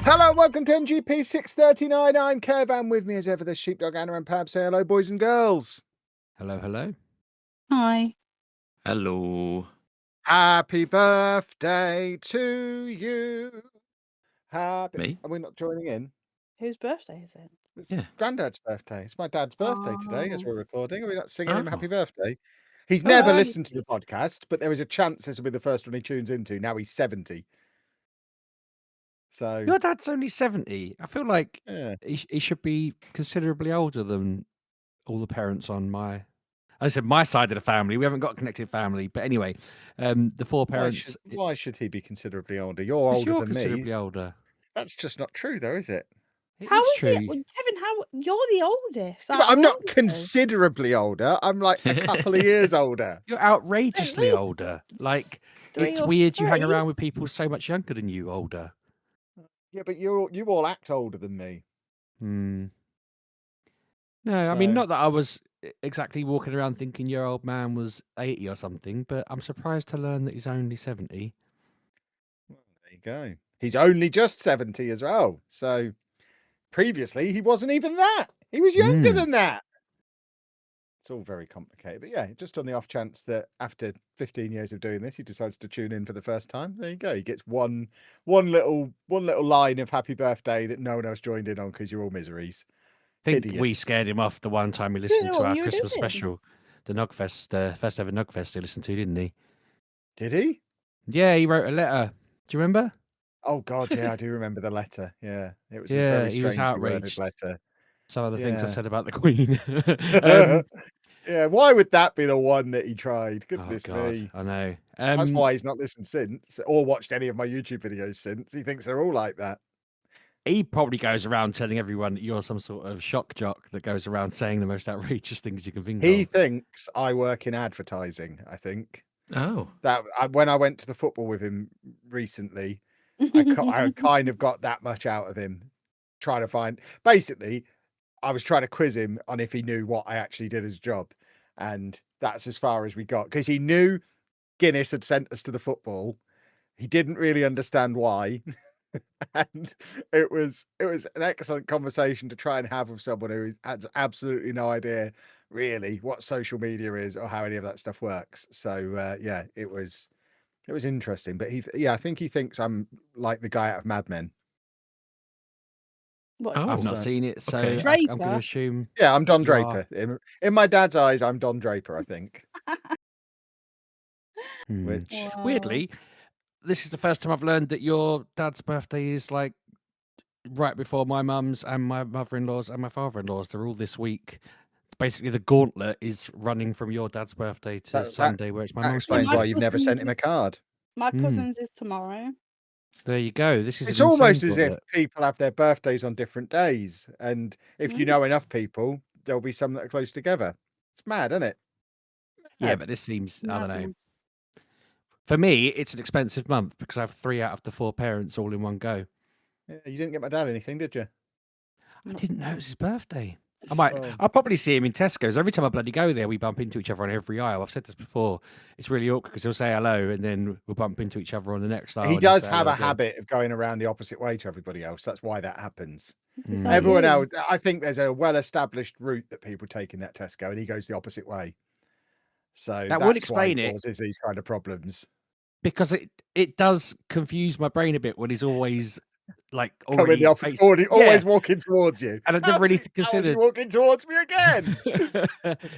Hello, welcome to MGP639. I'm Kev, and with me as ever, the Sheepdog, Anna and Pab. Say hello, boys and girls. Hello, hello. Hi. Hello. Happy birthday to you. Me? Are we not joining in? Whose birthday is it? It's Yeah. Granddad's birthday. It's my dad's birthday today as Oh. we're recording. Are we not singing him happy Oh. birthday? He's Oh, never early. listened to the podcast, but there is a chance this will be the first one he tunes into. Now he's 70. So Your dad's only 70. I feel like yeah. he should be considerably older than all the parents on my... I said my side of the family. We haven't got a connected family. But anyway, the four parents... Why should he be considerably older? You're older You're than me. considerably older. That's just not true, though, is it? How is true. it? Kevin, how you're the oldest? Yeah, but I'm not considerably older. I'm like a couple of years older. You're outrageously older. Like, it's weird you hang around with people so much younger than you, older. Yeah, but you all act older than me. No, I mean, not that I was exactly walking around thinking your old man was 80 or something, but I'm surprised to learn that he's only 70. Well, there you go. He's only just 70 as well. So previously he wasn't even that. He was younger than that. It's all very complicated. But yeah, just on the off chance that after 15 years of doing this, he decides to tune in for the first time. There you go. He gets one little line of happy birthday that no one else joined in on because you're all miseries. I think Hideous. we scared him off the one time he listened to our Christmas special, the Nugfest, first ever Nugfest he listened to, didn't he? Did he? Yeah, he wrote a letter. Do you remember? Oh God, yeah, I do remember the letter. Yeah, it was a very strangely worded letter. Some of the things I said about the Queen. Yeah, why would that be the one that he tried? Goodness me. I know. That's why he's not listened since or watched any of my YouTube videos since. He thinks they're all like that. He probably goes around telling everyone that you're some sort of shock jock that goes around saying the most outrageous things you can think of. He thinks I work in advertising, I think. Oh. That when I went to the football with him recently, I kind of got that much out of him. Basically, I was trying to quiz him on if he knew what I actually did as a job. And that's as far as we got. Because he knew Guinness had sent us to the football. He didn't really understand why. And it was an excellent conversation to try and have with someone who has absolutely no idea really what social media is or how any of that stuff works. So yeah, it was interesting. But I think he thinks I'm like the guy out of Mad Men. I've not seen it, so okay. I'm going to assume. Yeah, I'm Don Draper. In my dad's eyes, I'm Don Draper, I think. Which weirdly, this is the first time I've learned that your dad's birthday is like right before my mum's and my mother-in-law's and my father-in-law's. They're all this week. Basically, the gauntlet is running from your dad's birthday to Sunday, where it's my mum's birthday. Explains why you've never sent him a card. My cousin's is tomorrow. There you go. It's almost as if people have their birthdays on different days, and if you know enough people, there'll be some that are close together. It's mad, isn't it? Yeah, but this seems, I don't know. For me, it's an expensive month because I have 3 out of the 4 parents all in one go. Yeah, you didn't get my dad anything, did you? I didn't know it was his birthday. I'll probably see him in Tesco's. Every time I bloody go there, we bump into each other on every aisle. I've said this before. It's really awkward because he'll say hello and then we'll bump into each other on the next aisle. He does have a habit of going around the opposite way to everybody else. That's why that happens. Everyone else, I think there's a well-established route that people take in that Tesco, and he goes the opposite way. So that would explain it. Causes these kind of problems. Because it does confuse my brain a bit when he's always like already always walking towards you. And I never really considered walking towards me again.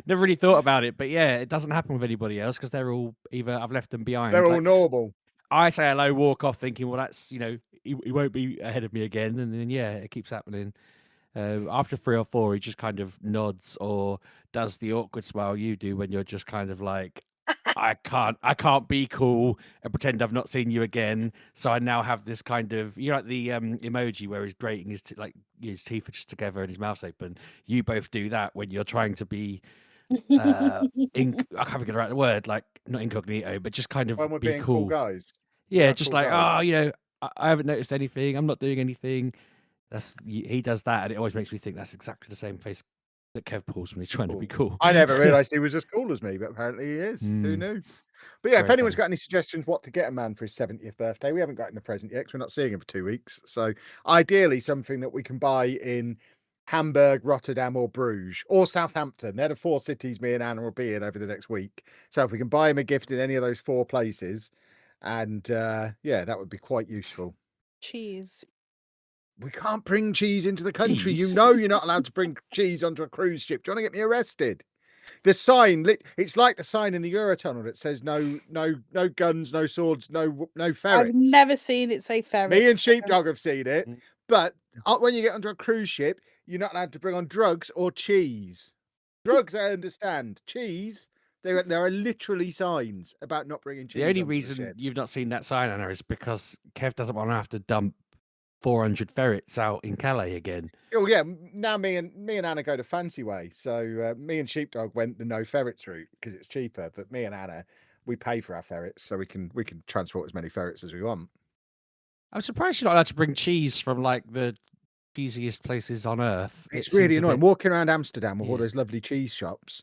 Never really thought about it, but yeah, it doesn't happen with anybody else because they're all either I've left them behind. They're all normal. I say hello, walk off, thinking, well, that's he won't be ahead of me again, and then it keeps happening. After 3 or 4, he just kind of nods or does the awkward smile you do when you're just kind of like, I can't be cool and pretend I've not seen you again. So I now have this kind of, like the emoji where he's grating his teeth are just together and his mouth's open. You both do that when you're trying to be, I can't figure out the word, like not incognito, but just kind of when we're be being cool guys. Yeah, just cool like guys. I haven't noticed anything. I'm not doing anything. He does that, and it always makes me think that's exactly the same face that Kev pulls when he's trying to be Cool. cool. I never realised he was as cool as me, but apparently he is. Who Mm. knew? But yeah, if Very anyone's funny. got any suggestions what to get a man for his 70th birthday, we haven't gotten a present yet because we're not seeing him for 2 weeks. So ideally something that we can buy in Hamburg, Rotterdam or Bruges or Southampton. They're the 4 cities me and Anna will be in over the next week. So if we can buy him a gift in any of those 4 places, and yeah, that would be quite useful. Cheese. We can't bring cheese into the country. You Cheese? know you're not allowed to bring cheese onto a cruise ship. Do you want to get me arrested? The sign, it's like the sign in the Eurotunnel that says no guns, no swords, no ferrets. I've never seen it say ferrets. Me and Sheepdog have seen it, Mm. but when you get onto a cruise ship, you're not allowed to bring on drugs or cheese. Drugs, I understand. Cheese, there are literally signs about not bringing cheese. The only onto the reason ship. you've not seen that sign, Anna, is because Kev doesn't want to have to dump 400 ferrets out in Calais again. Oh yeah, now me and Anna go to Fancy Way, so me and Sheepdog went the no ferrets route because it's cheaper. But me and Anna, we pay for our ferrets, so we can transport as many ferrets as we want. I'm surprised you're not allowed to bring cheese from like the cheesiest places on earth. It's It really seems a annoying. bit- Walking around Amsterdam with all Yeah. those lovely cheese shops,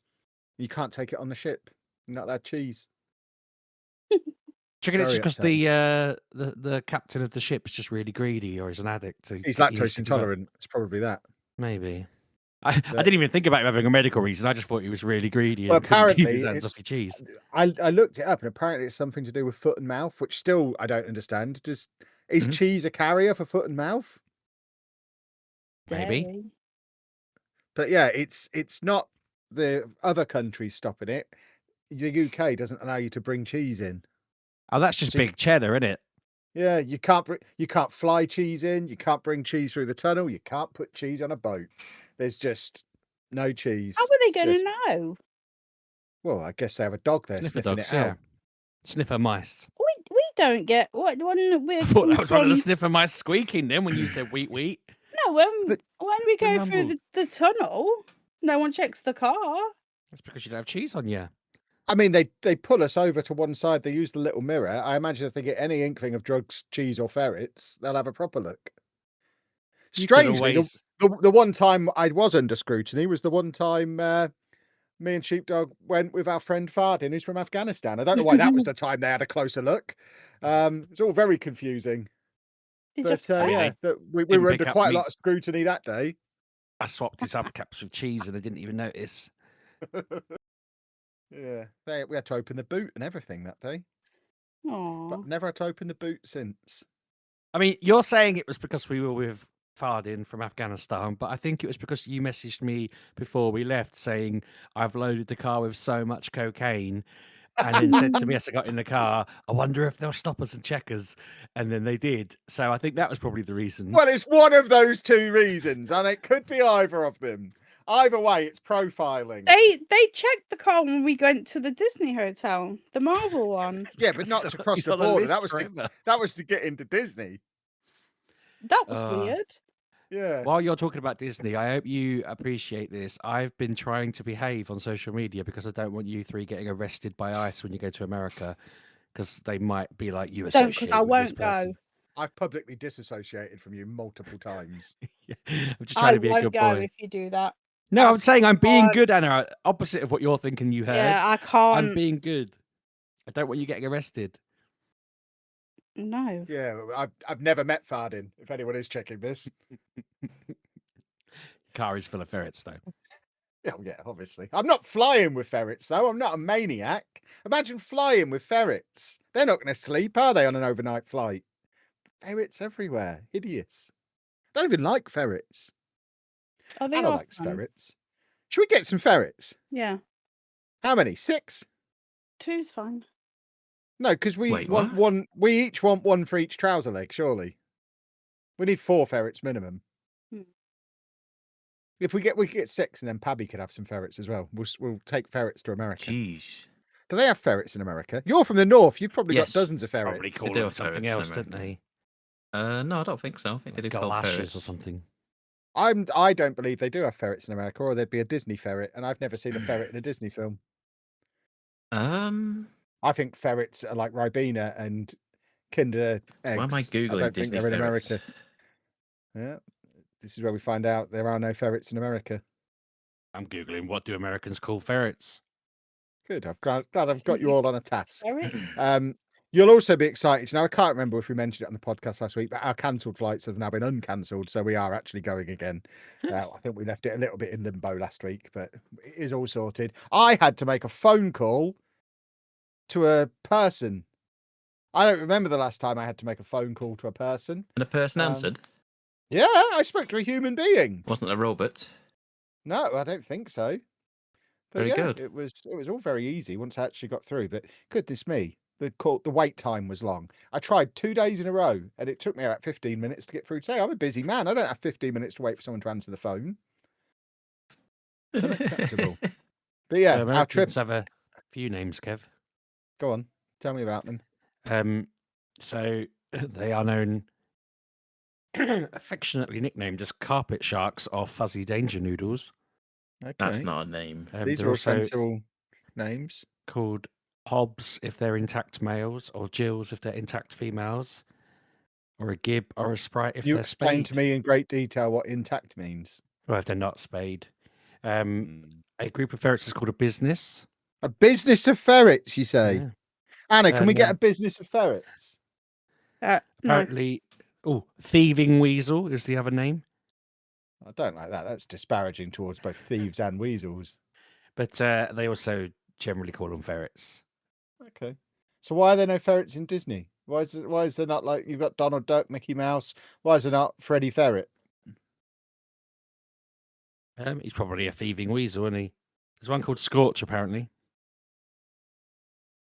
you can't take it on the ship. You're not allowed cheese. Do you reckon it's Very just because the captain of the ship's just really greedy, or is an addict? He's he needs lactose to give up? intolerant. It's probably that. Maybe. I didn't even think about him having a medical reason. I just thought he was really greedy Well, and couldn't keep apparently his hands it's- off your cheese. I looked it up, and apparently it's something to do with foot and mouth, which still I don't understand. Is Mhm. cheese a carrier for foot and mouth? Maybe. Dairy. But yeah, it's not the other countries stopping it. The UK doesn't allow you to bring cheese in. Oh, that's just So you- big cheddar, isn't it? Yeah, you can't fly cheese in. You can't bring cheese through the tunnel. You can't put cheese on a boat. There's just no cheese. How are they It's going to just- know? Well, I guess they have a dog there Sniffer sniffing dogs, it out. Sniffer mice. We don't get what when we're I thought that come was one of the from- sniffer mice squeaking then when you said wheat wheat. No, when The- we go the through rumble. the tunnel, no one checks the car. That's because you don't have cheese on you. I mean, they pull us over to one side. They use the little mirror. I imagine if they get any inkling of drugs, cheese, or ferrets, they'll have a proper look. You could Strangely, always- the one time I was under scrutiny was the one time me and Sheepdog went with our friend Fardin, who's from Afghanistan. I don't know why that was the time they had a closer look. It's all very confusing. Did But you yeah, we Didn't were pick under up quite a meat. lot of scrutiny that day. I swapped his hubcaps with cheese and I didn't even notice. Yeah, we had to open the boot and everything that day, Aw. but never had to open the boot since. I mean, you're saying it was because we were with Fardin from Afghanistan, but I think it was because you messaged me before we left saying I've loaded the car with so much cocaine, and then said to me as I got in the car, I wonder if they'll stop us and check us, and then they did. So I think that was probably the reason. Well, it's one of those 2 reasons, and it could be either of them. Either way, it's profiling. They checked the car when we went to the Disney hotel, the Marvel one. Yeah, but Because not he's to on- cross he's the on a border. list forever. That was to get into Disney. That was Uh, weird. Yeah. While you're talking about Disney, I hope you appreciate this. I've been trying to behave on social media because I don't want you 3 getting arrested by ICE when you go to America, because they might be like, you Don't, associate because I with this won't go. person. I've publicly disassociated from you multiple times. Yeah, I'm just trying I to be a won't good go boy. if you do that. No, I'm saying I'm being can't. good, Anna. Opposite of what you're thinking you heard. Yeah, I I'm can't. being good. I don't want you getting arrested. No. Yeah, I've never met Fardin, if anyone is checking this. Car is full of ferrets, though. Oh, yeah, obviously. I'm not flying with ferrets, though. I'm not a maniac. Imagine flying with ferrets. They're not going to sleep, are they, on an overnight flight? Ferrets everywhere. Hideous. Don't even like ferrets. Oh, they Anna are likes fun. ferrets. Should we get some ferrets? Yeah. How many? 6? 2's fine. No, because we Wait, want what? one. We each want one for each trouser leg. Surely, we need 4 ferrets minimum. Hmm. If we get 6, and then Pabby could have some ferrets as well. We'll take ferrets to America. Jeez. Do they have ferrets in America? You're from the north. You've probably got Yes, dozens of ferrets. Probably They called do them have something ferrets in else, didn't America. they? No, I don't think so. I think they do call Galoshes ferrets. or something. I don't believe they do have ferrets in America, or there'd be a Disney ferret, and I've never seen a ferret in a Disney film. I think ferrets are like Ribena and Kinder eggs. Why am I googling I don't think Disney they're in ferrets? America. Yeah, this is where we find out there are no ferrets in America. I'm googling what do Americans call ferrets. Good. I'm glad I've got you all on a task. Ferret? You'll also be excited. Now, I can't remember if we mentioned it on the podcast last week, but our cancelled flights have now been uncancelled, so we are actually going again. I think we left it a little bit in limbo last week, but it is all sorted. I had to make a phone call to a person. I don't remember the last time I had to make a phone call to a person. And a person Um, answered. Yeah, I spoke to a human being. Wasn't a robot. No, I don't think so. But Very yeah, good. it was all very easy once I actually got through. But goodness me, the wait time was long. I tried 2 days in a row, and it took me about 15 minutes to get through today. I'm a busy man. I don't have 15 minutes to wait for someone to answer the phone. It's unacceptable. But yeah, our trip. Americans have a few names, Kev. Go on, tell me about them. So they are known, affectionately nicknamed as carpet sharks or fuzzy danger noodles. Okay, That's not a name. these They're are all also sensible names. called hobs if they're intact males, or jills if they're intact females, or a gib or a sprite if You they're explained spayed. to me in great detail what intact means. Well, if they're not spayed. Mm. A group of ferrets is called a business. A business of ferrets, you say? Yeah. Anna, can we And, get a business of ferrets? No. Apparently, thieving weasel is the other name. I don't like that. That's disparaging towards both thieves and weasels. But they also generally call them ferrets. Okay. So why are there no ferrets in Disney? Why is there not, like, you've got Donald Duck, Mickey Mouse? Why is there not Freddy Ferret? He's probably a thieving weasel, isn't he? There's one called Scorch, apparently.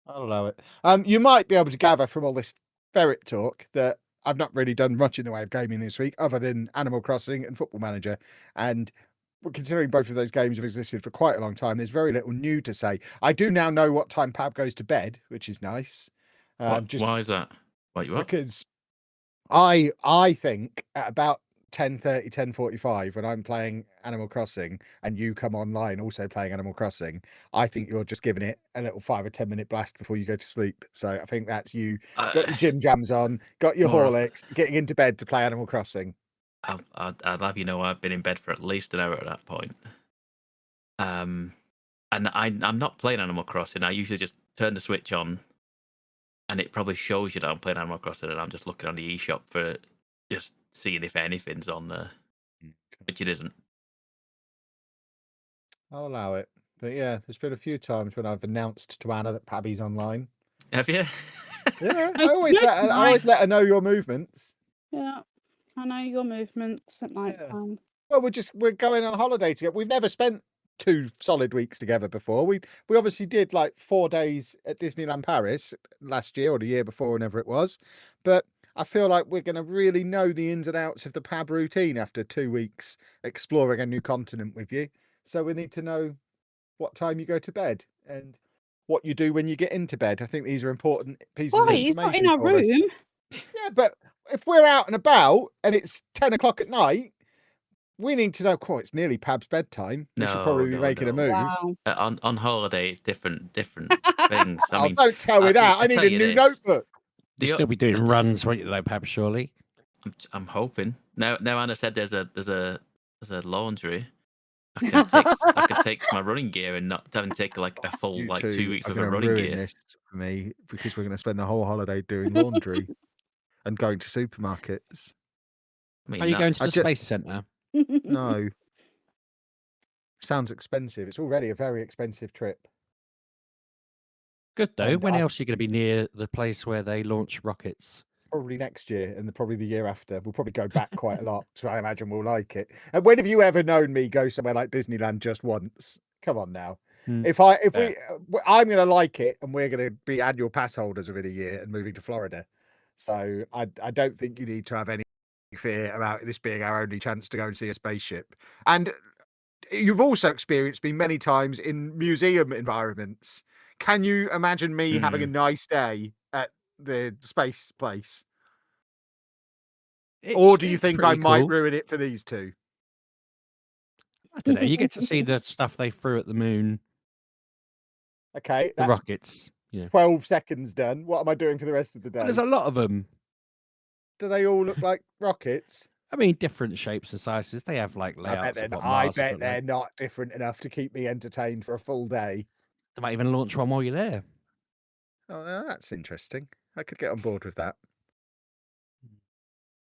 I'll allow it. You might be able to gather from all this ferret talk that I've not really done much in the way of gaming this week, other than Animal Crossing and Football Manager. And considering both of those games have existed for quite a long time, there's very little new to say. I do now know what time Pab goes to bed, which is nice. Why is that? What you are? Because I think at about 10:30, 10:45, when I'm playing Animal Crossing and you come online also playing Animal Crossing, I think you're just giving it a little 5 or 10 minute blast before you go to sleep. So I think that's you got your gym jams on, got your More of- Horlicks, getting into bed to play Animal Crossing. I'd have you know I've been in bed for at least an hour at that point. And I'm not playing Animal Crossing. I usually just turn the switch on, and it probably shows you that I'm playing Animal Crossing, and I'm just looking on the eShop for just seeing if anything's on there, which it isn't. I'll allow it. But yeah, there's been a few times when I've announced to Anna that Pabby's online. Have you? Yeah, I It's always good let her know your movements. Yeah. I know your movements at night Yeah. time. Well, we're going on holiday together. We've never spent 2 solid weeks together before. We obviously did like 4 days at Disneyland Paris last year or the year before, whenever it was. But I feel like we're going to really know the ins and outs of the Pab routine after 2 weeks exploring a new continent with you. So we need to know what time you go to bed and what you do when you get into bed. I think these are important pieces of Why? He's not in information our for us. room. Yeah, but if we're out and about and it's 10 o'clock at night, we need to know. Oh, it's nearly Pab's bedtime. We should probably be making a move. Wow. On holiday, it's different things. I mean, don't tell me that. I need tell a you new this. notebook. You'll still be doing runs, won't you, though, Pab, surely? I'm hoping. Now Anna said there's a laundry. I could take my running gear and not having to take like a full You like two 2 weeks are worth of gonna running ruin gear. this for me because we're going to spend the whole holiday doing laundry and going to supermarkets. I mean, Are you going to I the ju- Space Centre? No. Sounds expensive. It's already a very expensive trip. Good, though. And When I've- else are you going to be near the place where they launch rockets? Probably next year and probably the year after. We'll probably go back quite a lot. So I imagine we'll like it. And when have you ever known me go somewhere like Disneyland just once? Come on now. Hmm. I'm going to like it and we're going to be annual pass holders within a year and moving to Florida. So I don't think you need to have any fear about this being our only chance to go and see a spaceship. And you've also experienced me many times in museum environments. Can you imagine me having a nice day at the space place? Or do you think I might ruin it for these two? I don't know. You get to see the stuff they threw at the moon, Okay, the that's rockets. You know. 12 seconds done. What am I doing for the rest of the day? But there's a lot of them. Do they all look like rockets? I mean, different shapes and sizes. They have like layouts of what Mars would look they're like. not different enough to keep me entertained for a full day. They might even launch one while you're there. Oh, that's interesting. I could get on board with that.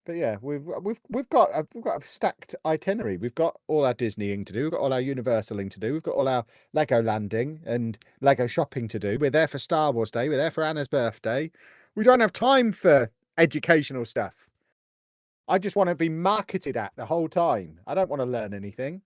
But yeah, we've got a stacked itinerary. We've got all our Disneying to do. We've got all our Universaling to do. We've got all our Lego landing and Lego shopping to do. We're there for Star Wars Day. We're there for Anna's birthday. We don't have time for educational stuff. I just want to be marketed at the whole time. I don't want to learn anything.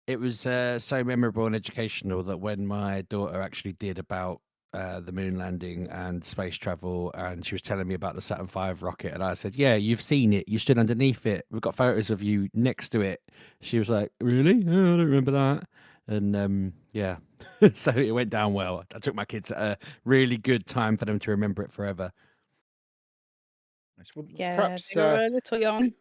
It was so memorable and educational that when my daughter actually did about the moon landing and space travel, and she was telling me about the Saturn V rocket, and I said, "Yeah, you've seen it. You stood underneath it. We've got photos of you next to it." She was like, "Really? Oh, I don't remember that." And yeah, so it went down well. I took my kids at a really good time for them to remember it forever. Well, Yeah, perhaps they were a little young.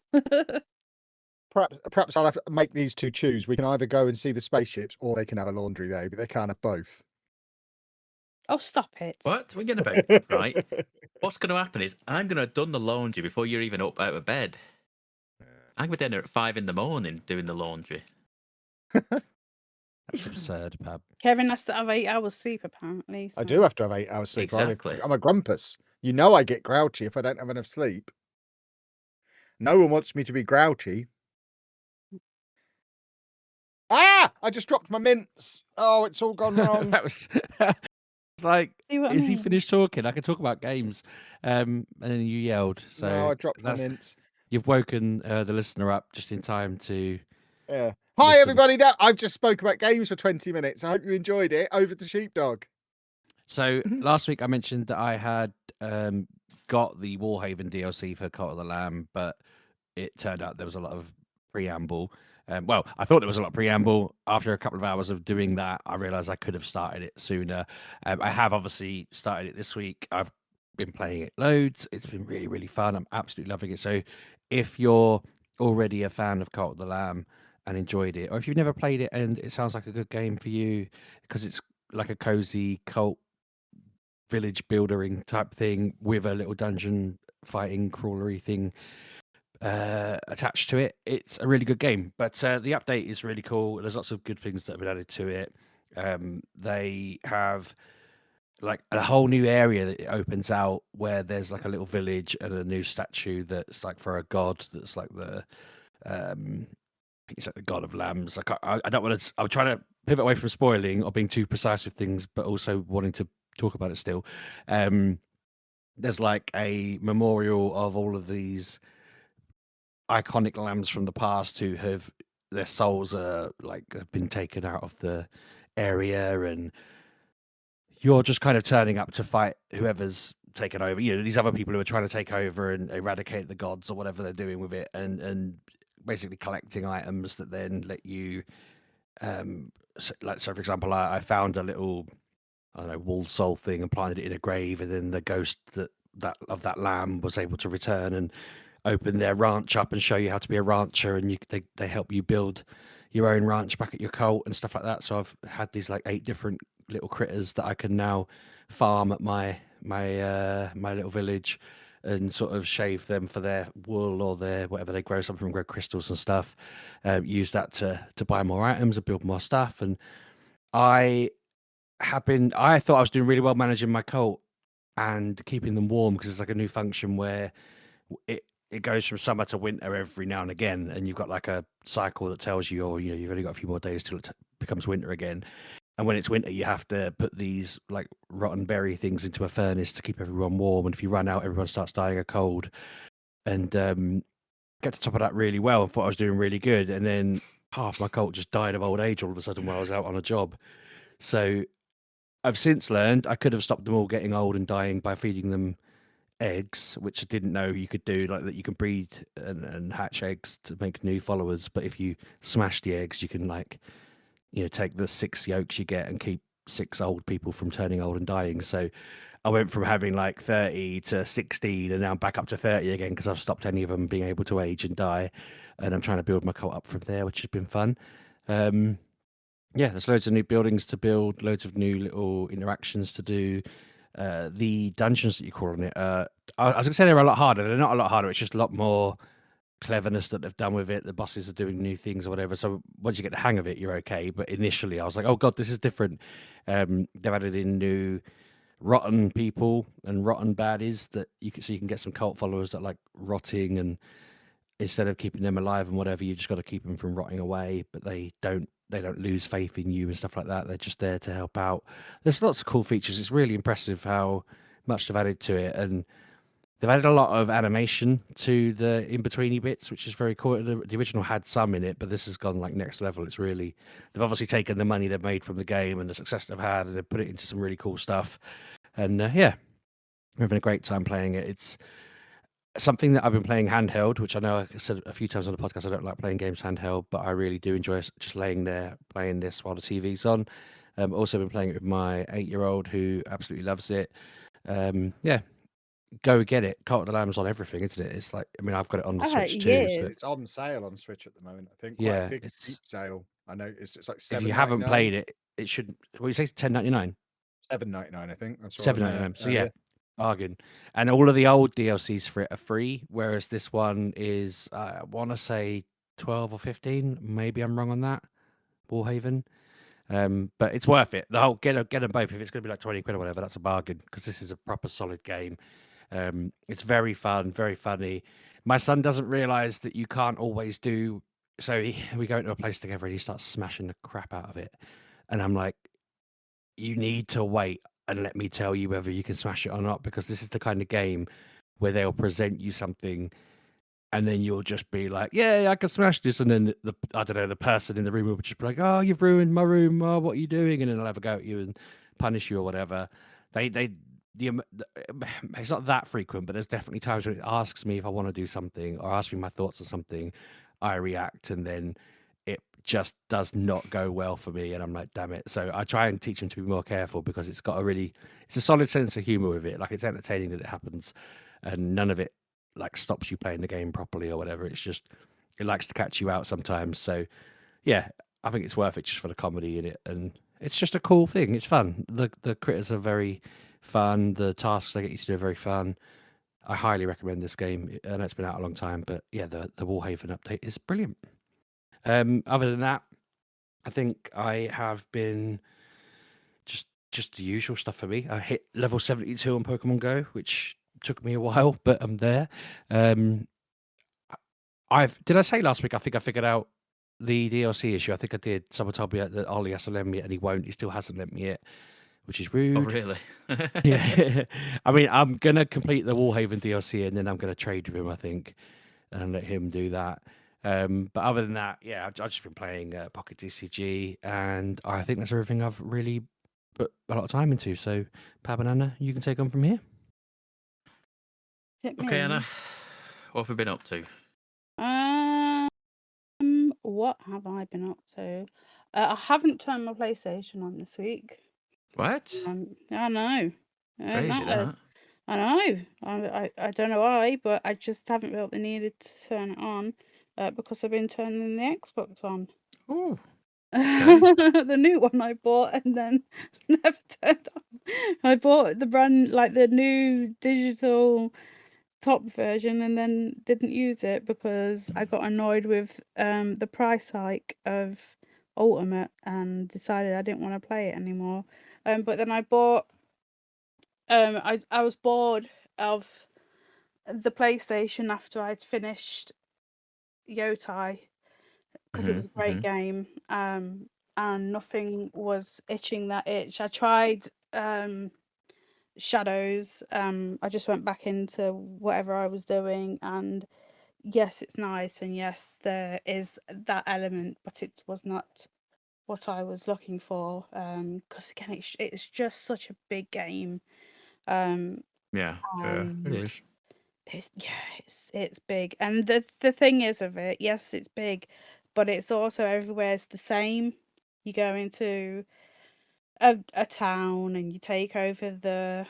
perhaps I'll have to make these two choose. We can either go and see the spaceships, or they can have a laundry day, but they can't have both. Oh, stop it. What? We're going about right? What's going to happen is I'm going to have done the laundry before you're even up out of bed. I'm with dinner at 5 a.m. doing the laundry. That's absurd, Pab. Kevin has to have 8 hours sleep, apparently. I so- do have to have 8 hours sleep. Exactly. I'm a grumpus. You know I get grouchy if I don't have enough sleep. No one wants me to be grouchy. Ah! I just dropped my mints. Oh, it's all gone wrong. That was it's like, See what I is he mean? finished talking? I can talk about games. And then you yelled. So No, I dropped my that's- mints. you've woken the listener up just in time to. Yeah. Hi, Listen. everybody. I've just spoke about games for 20 minutes. I hope you enjoyed it. Over to Sheepdog. So last week I mentioned that I had got the Woolhaven DLC for Cult of the Lamb, but it turned out there was a lot of preamble. Well, I thought there was a lot of preamble. After a couple of hours of doing that, I realized I could have started it sooner. I have obviously started it this week. I've been playing it loads. It's been really, really fun. I'm absolutely loving it. So if you're already a fan of Cult of the Lamb and enjoyed it, or if you've never played it and it sounds like a good game for you because it's like a cozy cult village buildering type thing with a little dungeon fighting crawlery thing attached to it, it's a really good game. But the update is really cool. There's lots of good things that have been added to it. They have like a whole new area that it opens out where there's like a little village and a new statue that's like for a god that's like the I think it's like the god of lambs. I don't want to. I'm trying to pivot away from spoiling or being too precise with things, but also wanting to talk about it still. There's like a memorial of all of these iconic lambs from the past who have their souls have been taken out of the area, and you're just kind of turning up to fight whoever's taken over. You know, these other people who are trying to take over and eradicate the gods or whatever they're doing with it, and basically collecting items that then let you so for example, I found a little, I don't know, wool soul thing and planted it in a grave, and then the ghost of that lamb was able to return and open their ranch up and show you how to be a rancher, and they help you build your own ranch back at your cult and stuff like that. So I've had these like 8 different little critters that I can now farm at my little village and sort of shave them for their wool or their whatever they grow. Some of them grow crystals and stuff. Use that to buy more items and build more stuff. And I thought I was doing really well managing my cult and keeping them warm, because it's like a new function where it goes from summer to winter every now and again, and you've got like a cycle that tells you, you've only got a few more days till it becomes winter again. And when it's winter, you have to put these like rotten berry things into a furnace to keep everyone warm. And if you run out, everyone starts dying of cold. And get to top of that really well. I thought I was doing really good. And then half my cult just died of old age all of a sudden while I was out on a job. So I've since learned I could have stopped them all getting old and dying by feeding them eggs, which I didn't know you could do, like that you can breed and hatch eggs to make new followers. But if you smash the eggs, you can take the 6 yolks you get and keep 6 old people from turning old and dying. So I went from having like 30 to 16, and now I'm back up to 30 again because I've stopped any of them being able to age and die. And I'm trying to build my cult up from there, which has been fun. There's loads of new buildings to build, loads of new little interactions to do. The dungeons that you call on it, I was going to say they're a lot harder. They're not a lot harder. It's just a lot more cleverness that they've done with it. The bosses are doing new things or whatever. So once you get the hang of it, you're okay. But initially, I was like, oh god, this is different. They've added in new rotten people and rotten baddies that you can get some cult followers that like rotting, and instead of keeping them alive and whatever, you just got to keep them from rotting away. But they don't lose faith in you and stuff like that. They're just there to help out. There's lots of cool features. It's really impressive how much they've added to it, and they've added a lot of animation to the in-betweeny bits, which is very cool. The original had some in it, but this has gone like next level. It's really, they've obviously taken the money they've made from the game and the success they've had, and they've put it into some really cool stuff. And yeah, we're having a great time playing it. It's something that I've been playing handheld, which I know I said a few times on the podcast. I don't like playing games handheld, but I really do enjoy just laying there playing this while the TV's on. Also been playing it with my 8-year-old who absolutely loves it. Yeah, go get it. Cult of the Lamb's on everything, isn't it? It's like, I mean, I've got it on the Switch too. So It's on sale on Switch at the moment. I think quite yeah, a big it's, deep sale. I know it's like if you haven't $7.99. played it, it should. What do you say? $10.99. $7.99, I think. That's $7.99. So yeah, bargain. And all of the old DLCs for it are free, whereas this one is, I want to say 12 or 15. Maybe I'm wrong on that. Woolhaven. But it's worth it. The whole get them both. If it's going to be like 20 quid or whatever, that's a bargain because this is a proper solid game. It's very fun, very funny. My son doesn't realize that you can't always do. So we go into a place together and he starts smashing the crap out of it, and I'm like, you need to wait and let me tell you whether you can smash it or not, because this is the kind of game where they'll present you something and then you'll just be like, yeah, I can smash this. And then the person in the room will just be like, oh, you've ruined my room. Oh, what are you doing? And then they'll have a go at you and punish you or whatever. It's not that frequent, but there's definitely times when it asks me if I want to do something or asks me my thoughts on something. I react, and then it just does not go well for me, and I'm like, damn it. So I try and teach him to be more careful, because it's a solid sense of humor with it. Like, it's entertaining that it happens, and none of it like stops you playing the game properly or whatever. It's just, it likes to catch you out sometimes. So yeah, I think it's worth it just for the comedy in it, and it's just a cool thing. It's fun. The critters are very fun. The tasks they get you to do are very fun. I highly recommend this game. I know it's been out a long time, but yeah, the Woolhaven update is brilliant. Other than that, I think I have been just the usual stuff for me. I hit level 72 on Pokemon Go, which took me a while, but I'm there. Did I say last week I think I figured out the DLC issue? I think I did. Someone told me that Ollie has to lend me it, and he won't. He still hasn't lent me it, which is rude. Oh, really? Yeah. I mean, I'm gonna complete the Woolhaven DLC, and then I'm gonna trade with him, I think, and let him do that. But other than that, yeah, I've just been playing Pocket TCG, and I think that's everything I've really put a lot of time into. So, Pabanana, you can take on from here. Is it Okay, me? Anna, what have we been up to? What have I been up to? I haven't turned my PlayStation on this week. What? I know. Crazy, that. I know. I don't know why, but I just haven't felt the need to turn it on because I've been turning the Xbox on. Oh. The new one I bought and then never turned on. I bought the new digital top version and then didn't use it because I got annoyed with the price hike of Ultimate and decided I didn't want to play it anymore. But then I bought I was bored of the PlayStation after I'd finished Yotai because it was a great game. And nothing was itching that itch. I tried Shadows. I just went back into whatever I was doing, and yes, it's nice, and yes, there is that element, but it was not what I was looking for. Because again, it's just such a big game. Yeah, And it is. it's big, and the thing is of it, yes, it's big, but it's also everywhere's the same. You go into a town and you take over the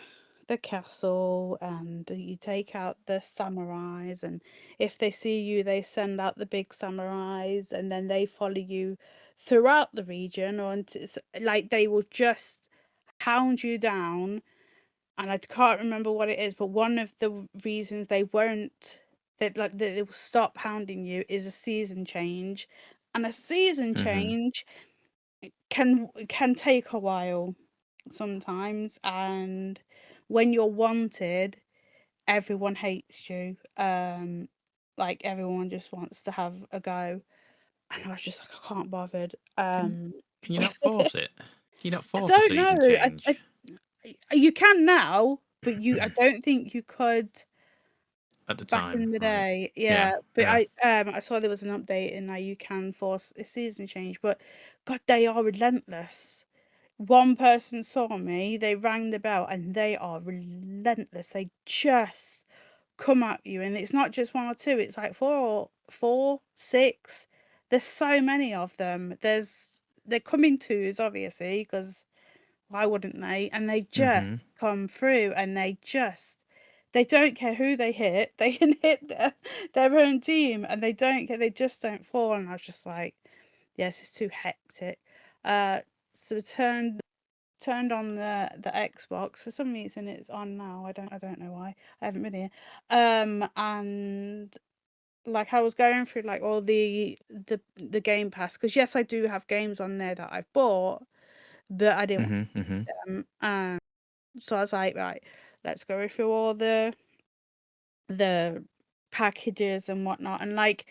castle and you take out the samurais, and if they see you they send out the big samurais, and then they follow you throughout the region, or like they will just hound you down. And I can't remember what it is, but one of the reasons they won't that like that it will stop hounding you is a season change, and a season change can take a while sometimes, and when you're wanted, everyone hates you. Like everyone just wants to have a go, and I was just like, I can't bothered. Can you not force it? Can you not I force a don't season know. change? You can now, but I don't think you could At the back time, in the right? day. Yeah, but yeah. I saw there was an update and now you can force a season change. But God, they are relentless. One person saw me, they rang the bell, and they are relentless. They just come at you, and it's not just one or two. It's like four, 6. There's so many of them. They're coming twos, obviously, because why wouldn't they? And they just come through, and they don't care who they hit. They can hit their own team, and they don't care. They just don't fall. And I was just like, yes, it's too hectic. So we turned on the Xbox. For some reason, it's on now. I don't know why. I haven't been here. And like I was going through like all the Game Pass, because yes, I do have games on there that I've bought, but I didn't want them. So I was like, right, let's go through all the packages and whatnot, and like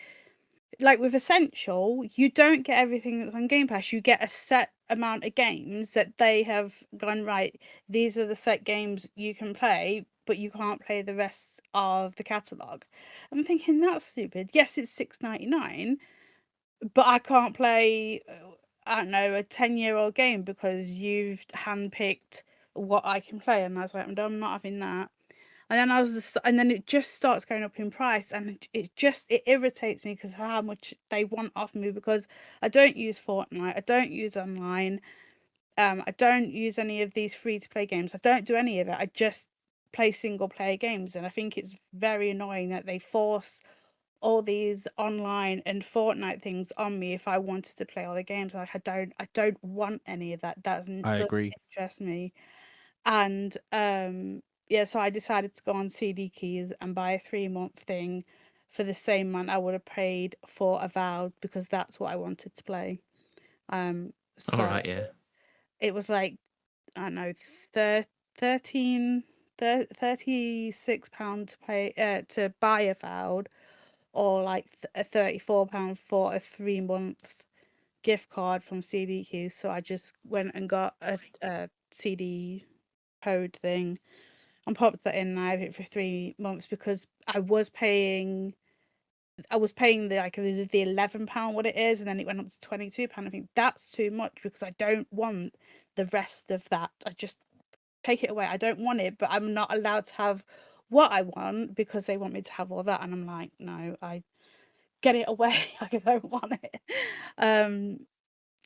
with Essential, you don't get everything that's on Game Pass. You get a set amount of games that they have gone, right, these are the set games you can play, but you can't play the rest of the catalogue. I'm thinking, that's stupid. Yes, it's $6.99, but I can't play, I don't know, a 10-year-old game because you've handpicked what I can play. And I was like, I'm not having that. And then it just starts going up in price, and it irritates me because how much they want off me, because I don't use Fortnite, I don't use online, I don't use any of these free to play games. I don't do any of it. I just play single player games, and I think it's very annoying that they force all these online and Fortnite things on me if I wanted to play all the games. Like I don't want any of that. I Doesn't agree. interest me. And yeah, so I decided to go on CD Keys and buy a 3-month thing for the same amount I would have paid for Avowed, because that's what I wanted to play. All So right, yeah. it was like, I don't know, 36 £36 to pay to buy Avowed, or like a £34 for a 3-month gift card from CD Keys. So I just went and got a CD code thing and popped that in, and I have it for 3 months, because I was paying the like the £11 what it is, and then it went up to £22. I think that's too much, because I don't want the rest of that. I just take it away. I don't want it, but I'm not allowed to have what I want because they want me to have all that, and I'm like, no, I get it away. Like, I don't want it.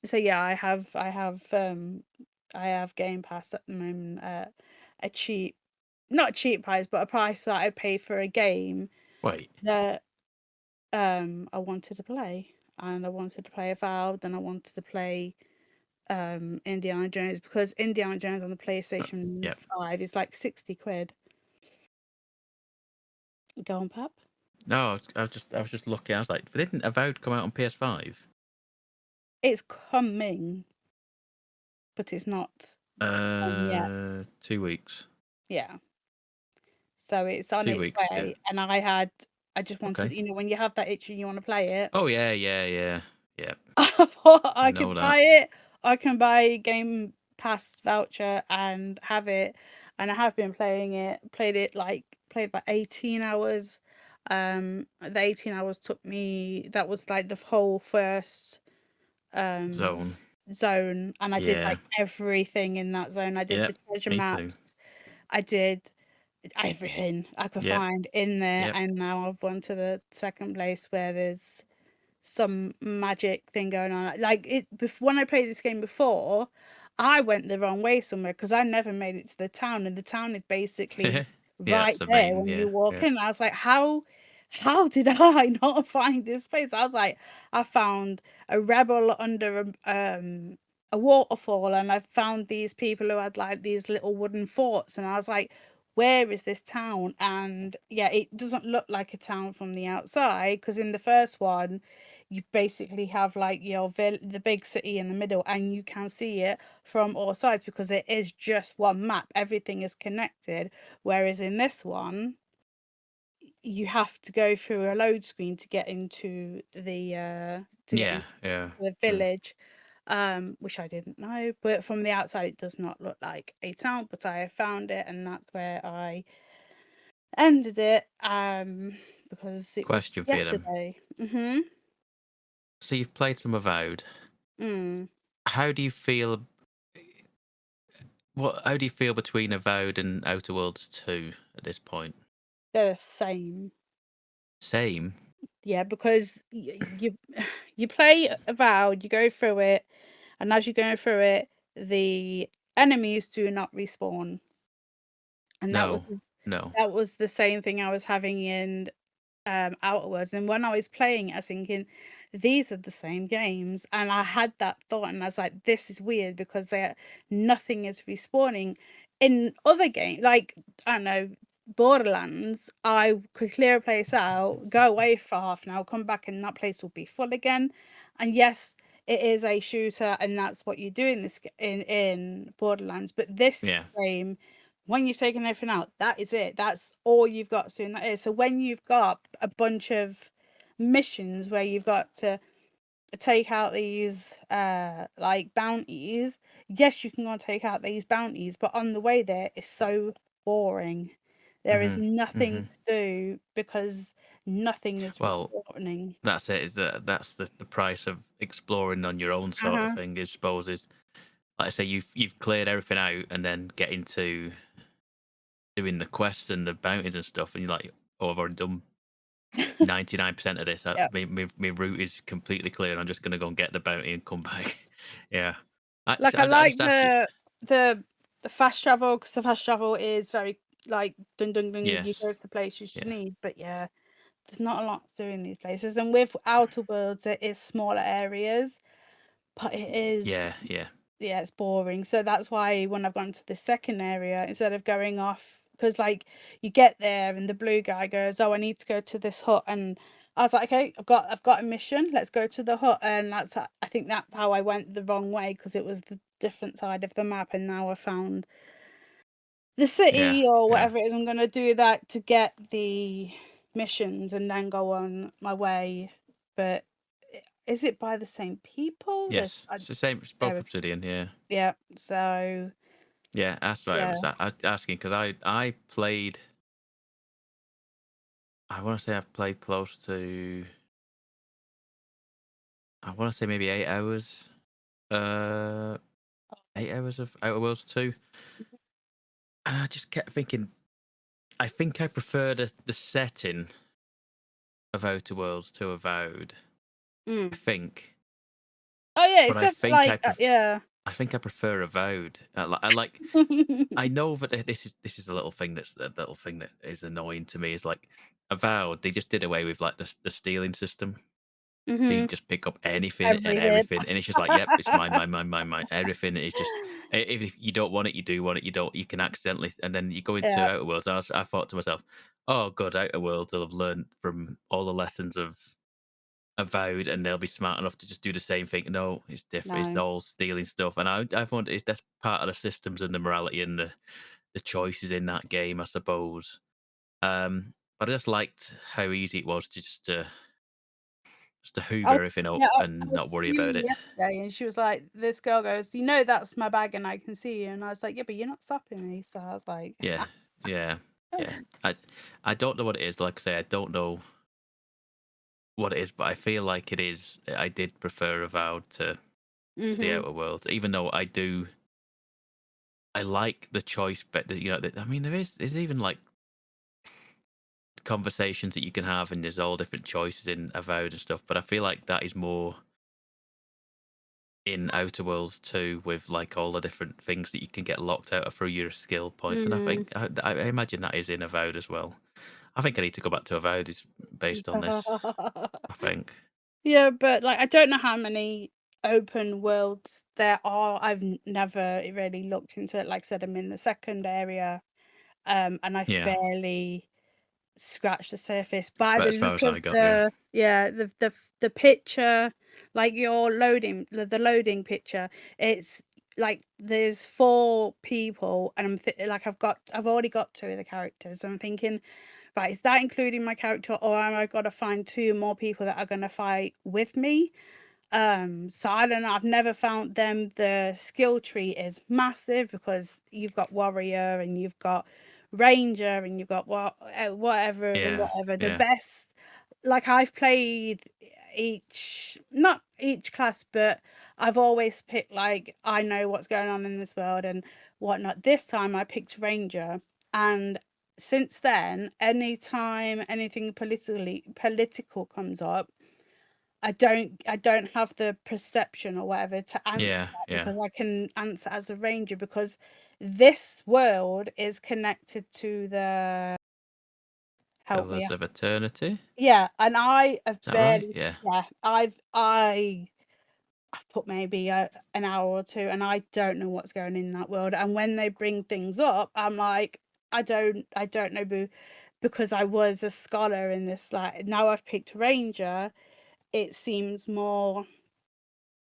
So yeah, I have Game Pass at the moment, a cheap, not a cheap price, but a price that I pay for a game Wait. that I wanted to play. And I wanted to play Avowed, and I wanted to play Indiana Jones, because Indiana Jones on the PlayStation 5 is like 60 quid. Go on, Pap. No, I was just looking. I was like, didn't Avowed come out on PS5? It's coming, but it's not yet. 2 weeks. Yeah. So it's on 2 its weeks, yeah. way, and I just wanted, Okay. when you have that itch and you want to play it. Oh yeah. I thought I know could that. buy it. I can buy a Game Pass voucher and have it, and I have been playing it. Played about 18 hours. The 18 hours took me. That was like the whole first Zone. and I did like everything in that zone. I did the treasure me maps. too. I did everything I could find in there, Yep. and now I've gone to the second place where there's some magic thing going on. Like when I played this game before, I went the wrong way somewhere, because I never made it to the town, and the town is basically right the there main, when you walk in. I was like, how did I not find this place? I was like, I found a rebel under a waterfall, and I found these people who had like these little wooden forts, and I was like, where is this town? And yeah, it doesn't look like a town from the outside, because in the first one, you basically have like the big city in the middle, and you can see it from all sides because it is just one map. Everything is connected. Whereas in this one, you have to go through a load screen to get into the village, which I didn't know. But from the outside, it does not look like a town. But I have found it, and that's where I ended it. Because it was Question for you then. yesterday. So you've played some Avowed. Mm. How do you feel? How do you feel between Avowed and Outer Worlds 2 at this point? They're the same. Same. Yeah, because you play Avowed, you go through it, and as you're going through it, the enemies do not respawn. And that was the same thing I was having in Outer Worlds. And when I was playing it, I was thinking, these are the same games. And I had that thought, and I was like, this is weird because nothing is respawning. In other games, like, I don't know, Borderlands, I could clear a place out, go away for half an hour, come back, and that place will be full again. And yes, it is a shooter, and that's what you do in this in Borderlands. But this game, when you've taken everything out, that is it. That's all you've got to do, and that is. So when you've got a bunch of missions where you've got to take out these like bounties, yes, you can go and take out these bounties, but on the way there, it's so boring. There is nothing to do because nothing is respawning. That's it. That's the price of exploring on your own sort of thing. I suppose is, like I say, you've cleared everything out, and then get into doing the quests and the bounties and stuff, and you're like, oh, I've already done 99% of this. My route is completely clear, and I'm just gonna go and get the bounty and come back. Yeah, I like the fast travel, because the fast travel is very like dun dun dun. You go to the places you need, but yeah, there's not a lot to do in these places. And with Outer Worlds, it is smaller areas, but it is it's boring. So that's why when I've gone to the second area, instead of going off, because like you get there and the blue guy goes, oh, I need to go to this hut, and I was like, okay, I've got a mission, let's go to the hut. And I think that's how I went the wrong way, because it was the different side of the map, and now I found the city or whatever it is. I'm gonna do that to get the missions and then go on my way. But is it by the same people? Yes, it's the same. It's both Obsidian. Yeah. So. Yeah, that's right. I was asking because I played. I want to say I've played close to. I want to say maybe 8 hours. 8 hours of Outer Worlds 2. And I just kept thinking, I think I prefer the setting of Outer Worlds to Avowed. I think. Oh yeah, it's I think I prefer Avowed. I like. I know that this is a little thing that is annoying to me. Is like Avowed. They just did away with like the stealing system. So you just pick up anything and everything, and it's just like, yep, it's mine. Everything is just, if you don't want it, you do want it. You can accidentally, and then you go into Outer Worlds. And I thought to myself, oh, God, Outer Worlds will have learned from all the lessons of Avowed, and they'll be smart enough to just do the same thing. No, it's different. It's all stealing stuff, and I thought that's part of the systems and the morality and the choices in that game, I suppose. But I just liked how easy it was just to hoover everything up and not worry about it. Yesterday, and she was like, this girl goes, that's my bag and I can see you. And I was like, yeah, but you're not stopping me. So I was like, yeah. I don't know what it is. Like I say, I don't know what it is, but I feel like it is. I did prefer Avowed to the Outer Worlds, even though I like the choice, but I mean, there's even like conversations that you can have, and there's all different choices in Avowed and stuff, but I feel like that is more in Outer Worlds 2, with like all the different things that you can get locked out of through your skill points. And I think I imagine that is in Avowed as well. I think I need to go back to Avowed is based on this. I think. Yeah, but like I don't know how many open worlds there are. I've never really looked into it. Like I said, I'm in the second area. and I've Yeah. barely scratched the surface. By about the as far look as of I got, yeah. the picture, like your loading, the loading picture, it's like there's 4 people, and I'm like I've already got 2 of the characters. So I'm thinking, right, is that including my character, or am I got to find 2 more people that are going to fight with me? So I don't know. I've never found them. The skill tree is massive because you've got warrior and you've got ranger and you've got whatever and Yeah, whatever. The yeah. best, like I've played not each class, but I've always picked, like, I know what's going on in this world and whatnot. This time I picked ranger, and since then, anytime anything political comes up, I don't have the perception or whatever to answer Yeah, that, yeah. because I can answer as a ranger, because this world is connected to the help me. Pillars of Eternity. Yeah, and I have Is that right? barely Yeah. I've put maybe an hour or 2, and I don't know what's going in that world. And when they bring things up, I'm like, I don't know, because I was a scholar in this. Like, now I've picked ranger, it seems more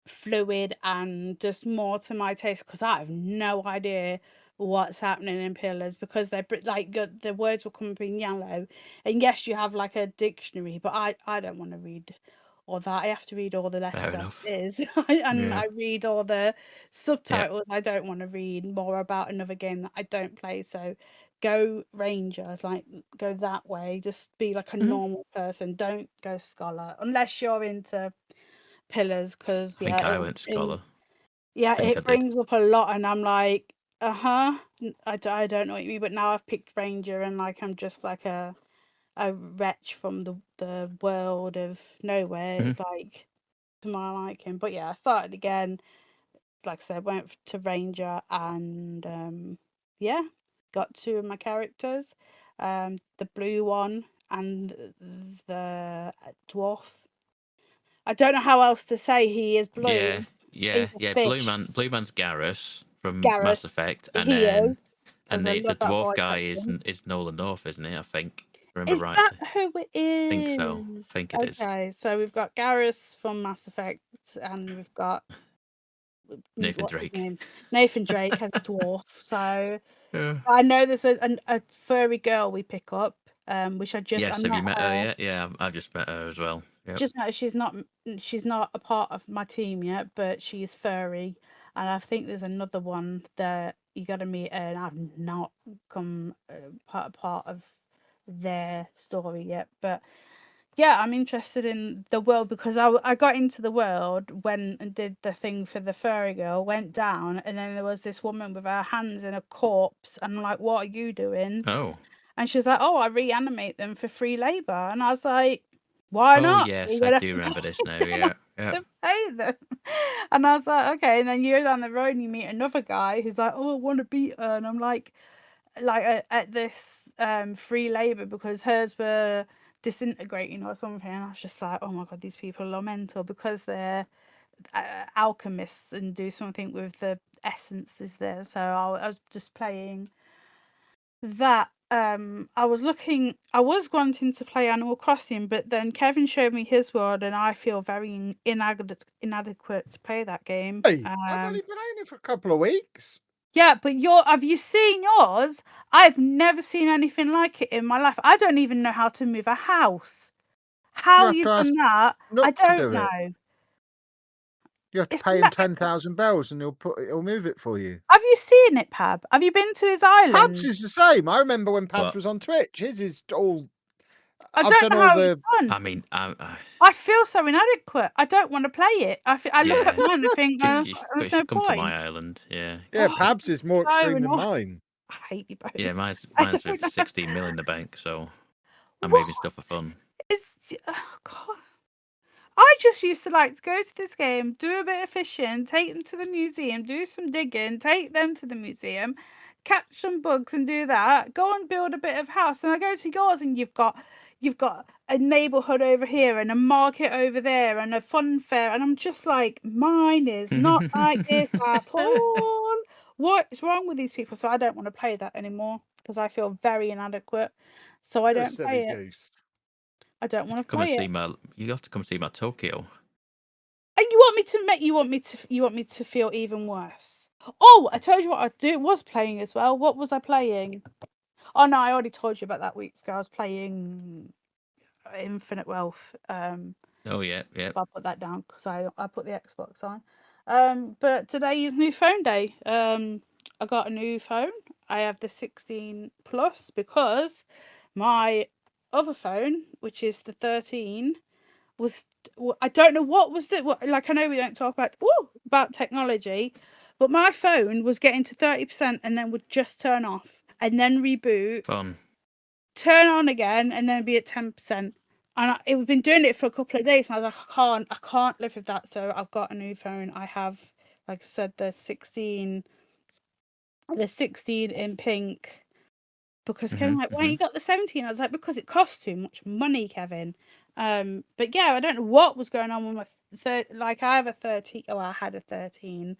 fluid and just more to my taste, because I have no idea what's happening in pillars, because they're like the words will come up in yellow, and yes, you have like a dictionary, but I don't want to read all that. I have to read all the Fair enough. lessons and Yeah. I read all the subtitles. I don't want to read more about another game that I don't play. So go ranger, like go that way, just be like a Mhm. normal person, don't go scholar unless you're into pillars, because I think I went scholar. I think I it did. brings up a lot, and I'm like, I don't know what you mean, but now I've picked ranger, and like I'm just like a wretch from the world of nowhere. Mhm. It's like to my liking. But yeah, I started again, like I said, went to ranger, and yeah, got 2 of my characters, the blue one and the dwarf. I don't know how else to say. He is blue. Yeah, yeah, He's a yeah. fish. Blue man's Garrus from Mass Garrus. Effect, and He then is, because I the love that dwarf voice guy acting. is Nolan North, isn't he? I think. Remember Is that rightly. who it I think is? so. I think it is. Okay, so we've got Garrus from Mass Effect, and we've got Nathan what's his Drake. name? Nathan Drake as a dwarf. So Yeah. I know there's a furry girl we pick up, which I Yes, have met you met her. her yet? Yeah, I've just met her as well. Yep. Just met her. She's not a part of my team yet, but she's furry, and I think there's another one that you got to meet her, and I've not come part of their story yet. But yeah, I'm interested in the world, because I got into the world, went and did the thing for the furry girl, went down, and then there was this woman with her hands in a corpse, and I'm like, what are you doing? Oh. And she's like, oh, I reanimate them for free labor. And I was like, why Oh not? yes, You're I gonna do remember this now. you're gonna Yeah, have yeah. to pay them. And I was like, okay. And then you're down the road and you meet another guy who's like, oh, I want to beat her. And I'm like at this free labor, because hers were disintegrating or something. And I was just like, oh my god, these people are mental, because they're alchemists and do something with the essence is there. So I was just playing that. I was wanting to play Animal Crossing, but then Kevin showed me his world, and I feel very inadequate to play that game. Hey, I've only been playing it for a couple of weeks. Yeah, but have you seen yours? I've never seen anything like it in my life. I don't even know how to move a house. How have you've to ask done that, I Nook to don't do it. know. You have to It's pay him ma- 10,000 bells, and he'll move it for you. Have you seen it, Pab? Have you been to his island? Pabs is the same. I remember when Pabs What? was on Twitch. His is all. I I've don't done know all how the. it's done. I mean, I feel so inadequate. I don't want to play it. I look at Yeah. mine and think, you there's no should come to point. my island. Yeah. Yeah, Oh, Pabs is more so extreme than annoying. mine. I hate you both. Yeah, mine's I don't with know. 16 mil in the bank, so I'm moving stuff for What? fun. It's God. I just used to like to go to this game, do a bit of fishing, take them to the museum, do some digging, take them to the museum, catch some bugs and do that, go and build a bit of house. And I go to yours, and you've got a neighborhood over here and a market over there and a fun fair, and I'm just like, mine is not like this at all. What's wrong with these people? So I don't want to play that anymore. because I feel very inadequate. So I You're a don't silly play it. goose. I don't want to Come and play see it. You have to come see my Tokyo. And you want me to feel even worse. Oh, I told you what I was playing as well. What was I playing? Oh no, I already told you about that week's ago. I was playing Infinite Wealth. Oh yeah. I'll put that down because I put the Xbox on. But today is new phone day. I got a new phone. I have the 16 Plus because my other phone, which is the 13, was, I don't know what was like, I know we don't talk about technology, but my phone was getting to 30% and then would just turn off and then reboot, Fun. turn on again, and then be at 10%. And it been doing it for a couple of days, and I was like, I can't live with that. So I've got a new phone. I have, like I said, the 16 in pink. Because Kevin like, why ain't you got the 17? I was like, because it costs too much money, Kevin. But yeah, I don't know what was going on with my like I have a 13. Oh, I had a 13,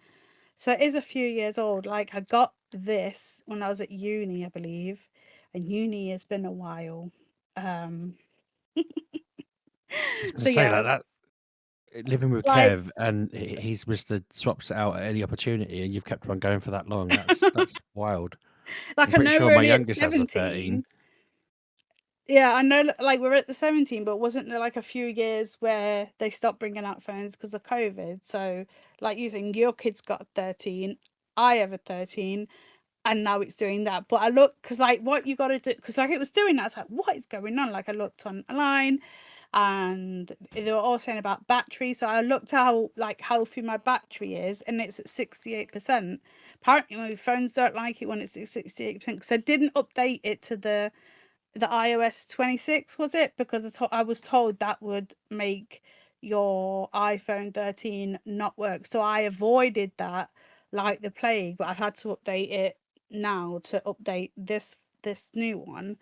so it is a few years old. Like I got this when I was at uni, I believe, and uni has been a while. So Say yeah, like that. Living with like Kev, and he's Mr. Swaps it out at any opportunity, and you've kept on going for that long. That's wild. I'm like I pretty know sure we're my only at youngest has a 13. 17. Yeah, I know, like we're at the 17, but wasn't there like a few years where they stopped bringing out phones because of COVID? So, like you think your kid's got 13, I have a 13, and now it's doing that. But I look, because like what you got to do, because like it was doing that, I was like, what is going on? Like I looked online, and they were all saying about battery. So I looked how like healthy my battery is, and it's at 68%. Apparently, my phones don't like it when it's at 68% because I didn't update it to the iOS 26, was it? Because I was told that would make your iPhone 13 not work. So I avoided that like the plague, but I've had to update it now to update this new one.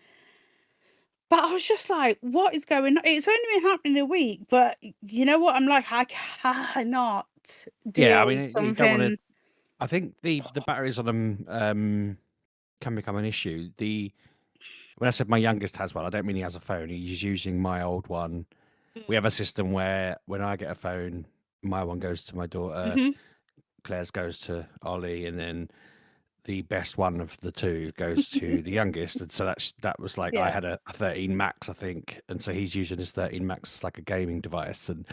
But I was just like, what is going on? It's only been happening a week, but you know what? I'm like, I cannot Yeah, I deal with mean, you don't want to. something. I think the batteries on them can become an issue. When I said my youngest has one, I don't mean he has a phone. He's using my old one. We have a system where when I get a phone, my one goes to my daughter, Hmm. Claire's goes to Ollie, and then the best one of the two goes to the youngest. And so that was like I Yeah. had a 13 Max, I think, and so he's using his 13 Max as like a gaming device, and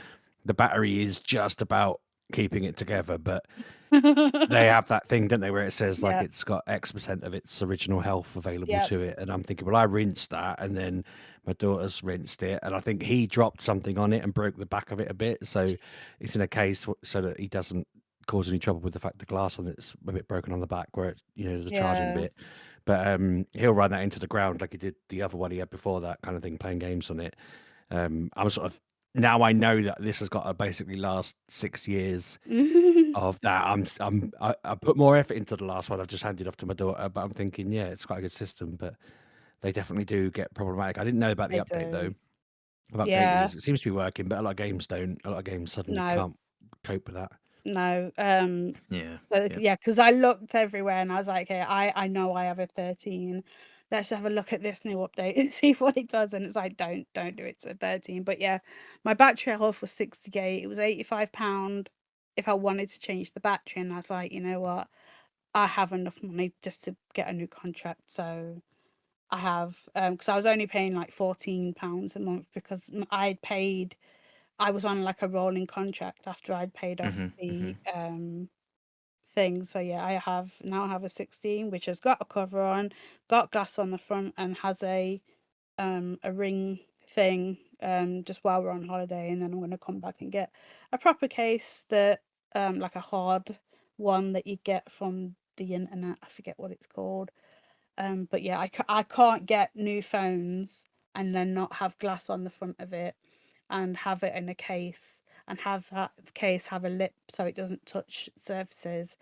the battery is just about keeping it together, but they have that thing, don't they, where it says like Yeah. it's got X% of its original health available Yeah. to it. And I'm thinking, well, I rinsed that, and then my daughter's rinsed it, and I think he dropped something on it and broke the back of it a bit. So it's in a case so that he doesn't cause any trouble with the fact the glass on it's a bit broken on the back where it, the charging Yeah. bit. But he'll run that into the ground like he did the other one he had before that kind of thing, playing games on it. I'm sort of now I know that this has got to basically last 6 years of that. I put more effort into the last one. I've just handed off to my daughter, but I'm thinking, yeah, it's quite a good system, but they definitely do get problematic. I didn't know about the They update though. do. I've updated Yeah. it. It seems to be working, but a lot of games don't. A lot of games suddenly No. can't cope with that. No. Yeah. Yeah, because I looked everywhere and I was like, okay, I know I have a 13. Let's have a look at this new update and see what it does. And it's like, don't do it to a 13. But yeah, my battery health was 68. It was £85 if I wanted to change the battery. And I was like, you know what? I have enough money just to get a new contract. So I have, because I was only paying like £14 a month because I was on like a rolling contract after I'd paid off the thing. So yeah, I now have a 16 which has got a cover on, got glass on the front, and has a ring thing just while we're on holiday, and then I'm going to come back and get a proper case that like a hard one that you get from the internet. I forget what it's called. But yeah, I can't get new phones and then not have glass on the front of it and have it in a case and have that case have a lip so it doesn't touch surfaces,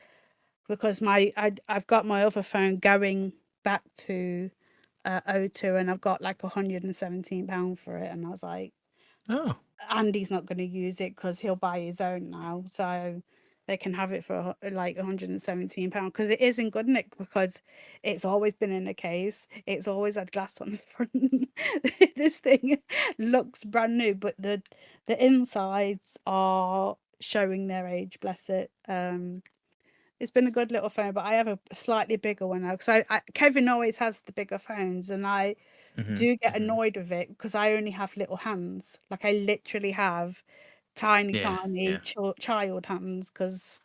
because I've got my other phone going back to O2 and I've got like £117 for it, and I was like, Oh. Andy's not going to use it because he'll buy his own now, so they can have it for like £117 because it is in good nick because it's always been in a case. It's always had glass on the front. This thing looks brand new, but the insides are showing their age. Bless it. It's been a good little phone, but I have a slightly bigger one now because Kevin always has the bigger phones, and I do get annoyed with it because I only have little hands. Like I literally have tiny child hands because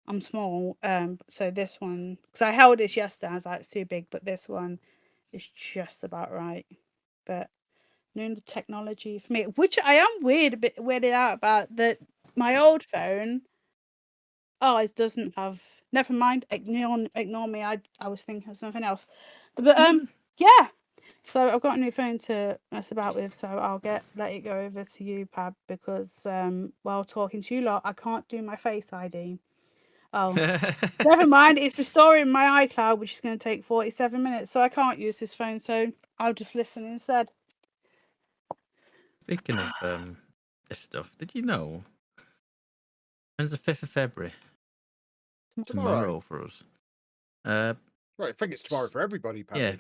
I'm small. So this one, because I held this yesterday, I was like, it's too big, but this one is just about right. But new technology for me, which I am weirded out about that. My old phone, it doesn't have. Never mind. Ignore me. I was thinking of something else. But yeah. So I've got a new phone to mess about with, so I'll let it go over to you, Pab, because while talking to you lot, I can't do my Face ID. Oh, never mind. It's restoring my iCloud, which is going to take 47 minutes, so I can't use this phone. So I'll just listen instead. Speaking of this stuff, did you know? When's the 5th of February? Tomorrow for us. Right, I think it's tomorrow for everybody, Paddy. Yeah.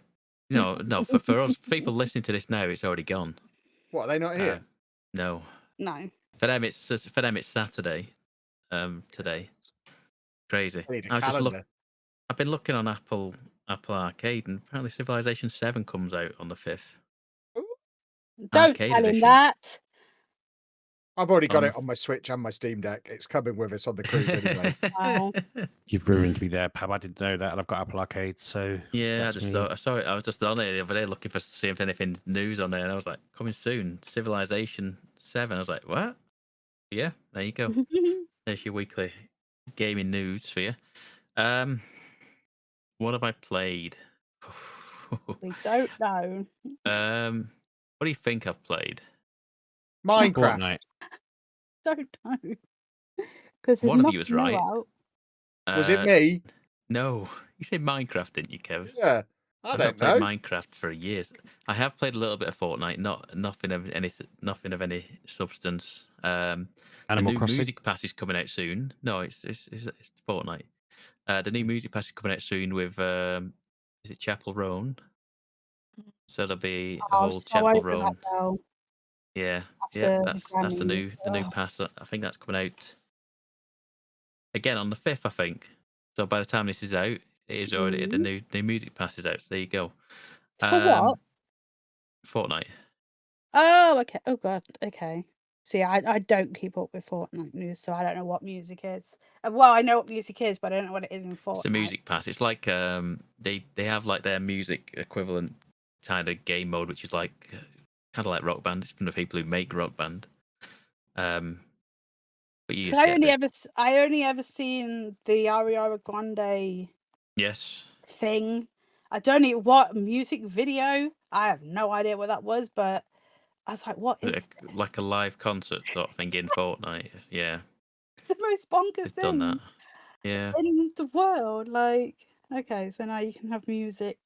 No, for us people listening to this now, it's already gone. What, are they not here? No. For them, it's Saturday. Today. Crazy. I need a calendar. I've been looking on Apple Arcade, and apparently Civilization 7 comes out on the 5th. Don't Arcade tell him edition. that. I've already got it on my Switch and my Steam Deck. It's coming with us on the cruise anyway. Wow. You've ruined me there, Pab. I didn't know that, and I've got Apple Arcade, so Yeah, I saw it. I was just on it the other day looking for see if anything's news on there, and I was like, coming soon, Civilization 7. I was like, what? Yeah, there you go. There's your weekly gaming news for you. What have I played? We don't know. What do you think I've played? Minecraft. Fortnite. Don't know. Because one of you was right. Was it me? No, you said Minecraft, didn't you, Kev? Yeah, I don't know. I've played Minecraft for years. I have played a little bit of Fortnite, nothing of any substance. Animal new Crossing. music pass is coming out soon. No, it's Fortnite. The new music pass is coming out soon with is it Chapel Roan? So there'll be a whole Chapel Roan. Yeah, that's the new pass. I think that's coming out again on the 5th, I think. So by the time this is out, it is already the new music pass is out. So there you go. For what? Fortnite. Oh, okay. Oh god. Okay. See, I don't keep up with Fortnite news, so I don't know what music is. Well, I know what music is, but I don't know what it is in Fortnite. It's a music pass. It's like they have like their music equivalent kind of game mode, which is like kind of like Rock Band. It's from the people who make Rock Band. But you I only ever seen the Ariana Grande thing. I don't know what music video. I have no idea what that was, but I was like, what is this? Like a live concert sort of thing in Fortnite. Yeah. The most bonkers thing done that. Yeah. in the world. Like, okay, so now you can have music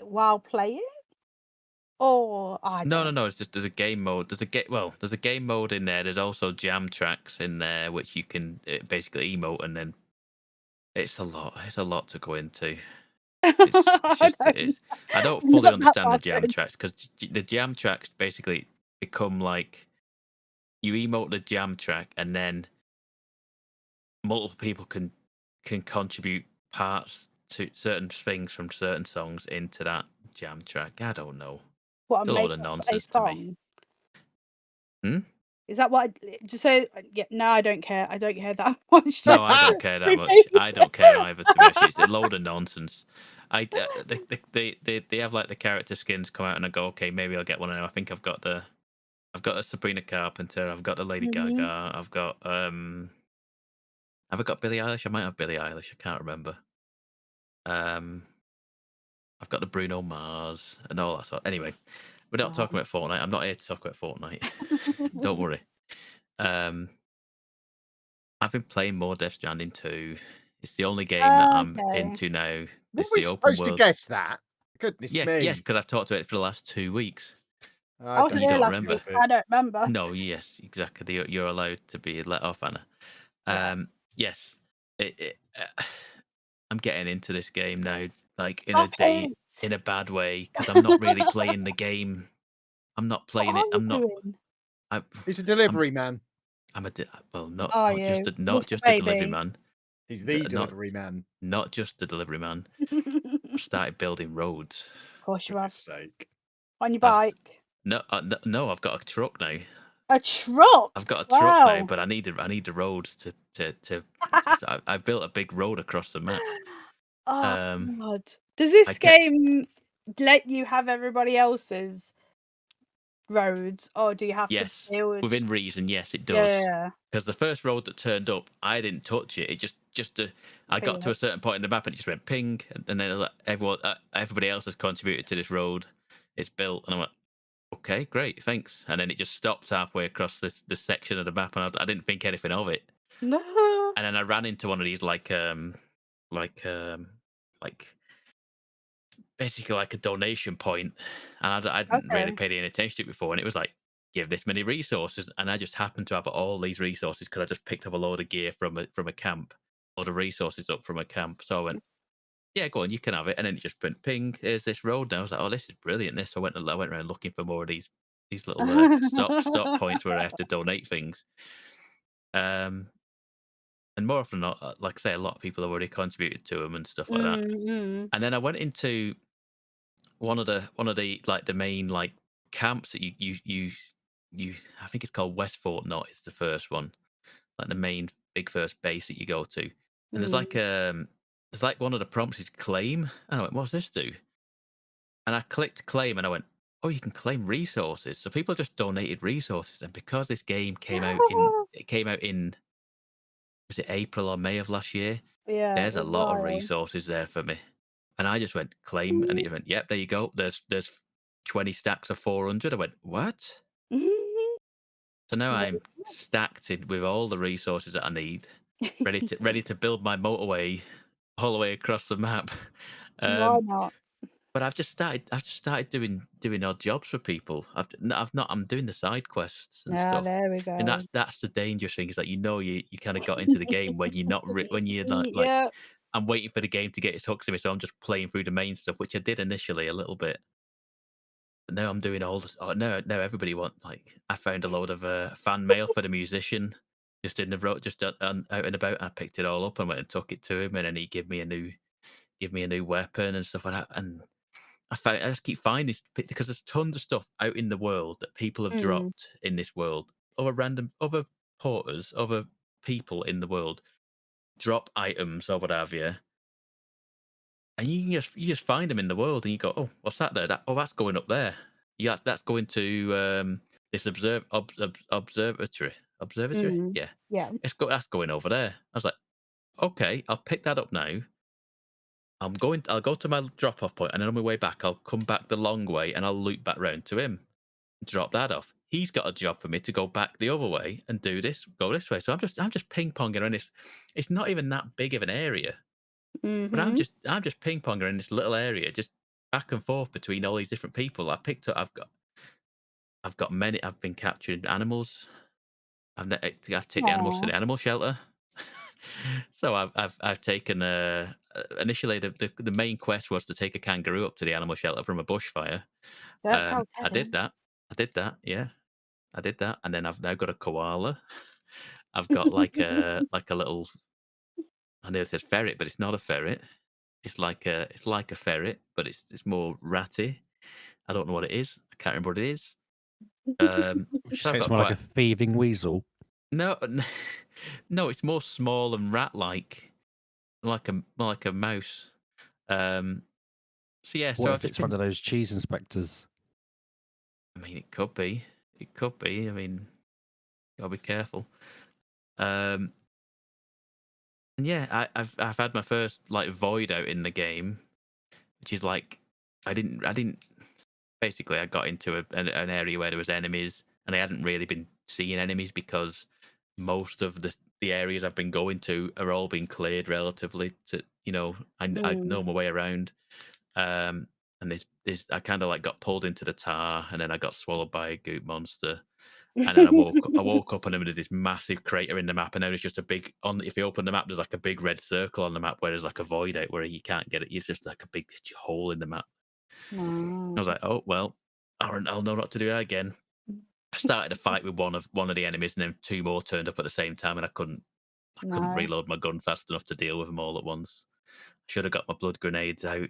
while playing? Or No. It's just there's a game mode. There's a game mode in there. There's also jam tracks in there, which you can basically emote, and then it's a lot. It's a lot to go into. I don't fully understand the jam tracks because the jam tracks basically become like you emote the jam track, and then multiple people can contribute parts to certain things from certain songs into that jam track. I don't know. What it's a lot of nonsense to me. Is that what? Just say, yeah. No, I don't care. I don't care that much. No, I don't care that much. I don't care either. To be honest, it's a load of nonsense. They have like the character skins come out, and I go, okay, maybe I'll get one. And I think I've got the Sabrina Carpenter. I've got the Lady Gaga. I've got have I got Billie Eilish? I might have Billie Eilish. I can't remember. I've got the Bruno Mars and all that sort. Anyway, we're not talking about Fortnite. I'm not here to talk about Fortnite. Don't worry. I've been playing more Death Stranding 2. It's the only game that I'm into now. Were we supposed to guess that? Goodness me. Yes, because I've talked about it for the last 2 weeks. I wasn't here last week. I don't remember. No, yes, exactly. You're allowed to be let off, Anna. Yes. I'm getting into this game now, like in Stop it. a bad way, because I'm not really playing the game. I'm not What playing are it. you I'm not. doing? He's a delivery man. I'm a well, not Are not just you? a, not With the just a delivery baby? man. He's the Not delivery man. not just a delivery man. I've started building roads. Of course you For have. goodness sake. On your I've- bike. No, I've got a truck now. A truck. I've got a truck now, Wow. but I need the roads to I've built a big road across the map. Oh Um, God. Does this I kept- game let you have everybody else's roads, or do you have Yes, to build? within reason, yes, it does. Yeah. Because the first road that turned up, I didn't touch it. It just I got to a certain point in the map and it just went ping, and then everybody else has contributed to this road. It's built, and I went, okay, great, thanks. And then it just stopped halfway across this section of the map, and I didn't think anything of it. No. And then I ran into one of these like basically like a donation point, and I didn't really Okay. pay any attention to it before, and it was like, give this many resources, and I just happened to have all these resources because I just picked up a load of gear from a camp, a load of resources up from a camp. So I went, yeah, go on, you can have it, and then it just went ping. Here's this road. And I was like, oh, this is brilliant. This. I went around looking for more of these little stop points where I have to donate things. And more often than not, like I say, a lot of people have already contributed to them and stuff like that. Mm-hmm. And then I went into one of the like the main like camps that you I think it's called West Fort Knot. It's the first one, like the main big first base that you go to. And there's like one of the prompts is claim. And I went, what's this do? And I clicked claim, and I went, oh, you can claim resources. So people just donated resources, and because this game came out in was it April or May of last year? Yeah, There's a it lot of was. resources there for me. And I just went claim, and it went, yep, there you go. There's 20 stacks of 400. I went, what? So now I'm stacked with all the resources that I need, ready to build my motorway all the way across the map. Why not? But I've just started doing odd jobs for people. I'm doing the side quests and Yeah, stuff. there we go. And that's the dangerous thing, is that you kind of got into the game when you're not when you're like Yeah. I'm waiting for the game to get its hooks in me, so I'm just playing through the main stuff, which I did initially a little bit. But now I'm doing all this. Oh, no, everybody wants, like, I found a load of fan mail for the musician just in the road, just out and about. And I picked it all up and went and took it to him, and then he gave me a new weapon and stuff like that. And I just keep finding because there's tons of stuff out in the world that people have dropped in this world. Other porters, other people in the world drop items or what have you, and you just find them in the world, and you go, oh, what's that there? That's going up there. Yeah, that's going to this observatory. Yeah, Yeah. that's going over there. I was like, okay, I'll pick that up now. I'll go to my drop off point, and then on my way back, I'll come back the long way, and I'll loop back round to him, drop that off. He's got a job for me to go back the other way and go this way. So I'm just ping ponging around this. It's not even that big of an area, but I'm just ping ponging in this little area, just back and forth between all these different people. I've got many. I've been capturing animals. I've taken the animals to the animal shelter. So I've taken initially the main quest was to take a kangaroo up to the animal shelter from a bushfire. That's okay. I did that. Yeah, I did that, and then I've now got a koala. I've got like a little. I know it says ferret, but it's not a ferret. It's like a ferret, but it's more ratty. I don't know what it is. I can't remember what it is. Would you So say I've it's got more like quite a thieving weasel? no, no. It's more small and rat-like, like a mouse. So yeah, What so I've if just it's been. one of those cheese inspectors? I mean, it could be. It could be. I mean, gotta be careful. And yeah, I've had my first like void out in the game, which is like I didn't. Basically, I got into an area where there was enemies, and I hadn't really been seeing enemies because most of the areas I've been going to are all being cleared relatively to, I know my way around. And this I kind of like got pulled into the tar, and then I got swallowed by a goop monster. And then I woke up and there was this massive crater in the map, and there was just a big if you open the map, there's like a big red circle on the map where there's like a void out where you can't get it. It's just like a big hole in the map. I was like, oh well, I'll know not to do that again. I started a fight with one of the enemies, and then 2 more turned up at the same time, and I couldn't No. reload my gun fast enough to deal with them all at once. Should have got my blood grenades out,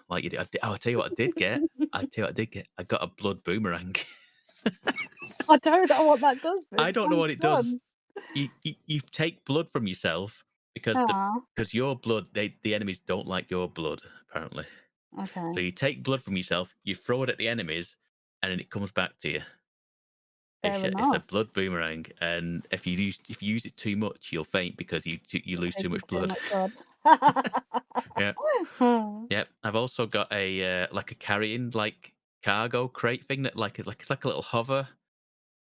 like you did. I'll tell you what I did get. I got a blood boomerang. I don't know what that does. But I it don't know what sounds it does. fun. You take blood from yourself because Ah, your blood, the enemies don't like your blood apparently. So okay. you take blood from yourself, you throw it at the enemies, and then it comes back to you. Fair It's a enough. blood boomerang, and if you use it too much, you'll faint because you lose too much blood. Yeah. Yep. I've also got a like a carrying like cargo crate thing that it's like a little hover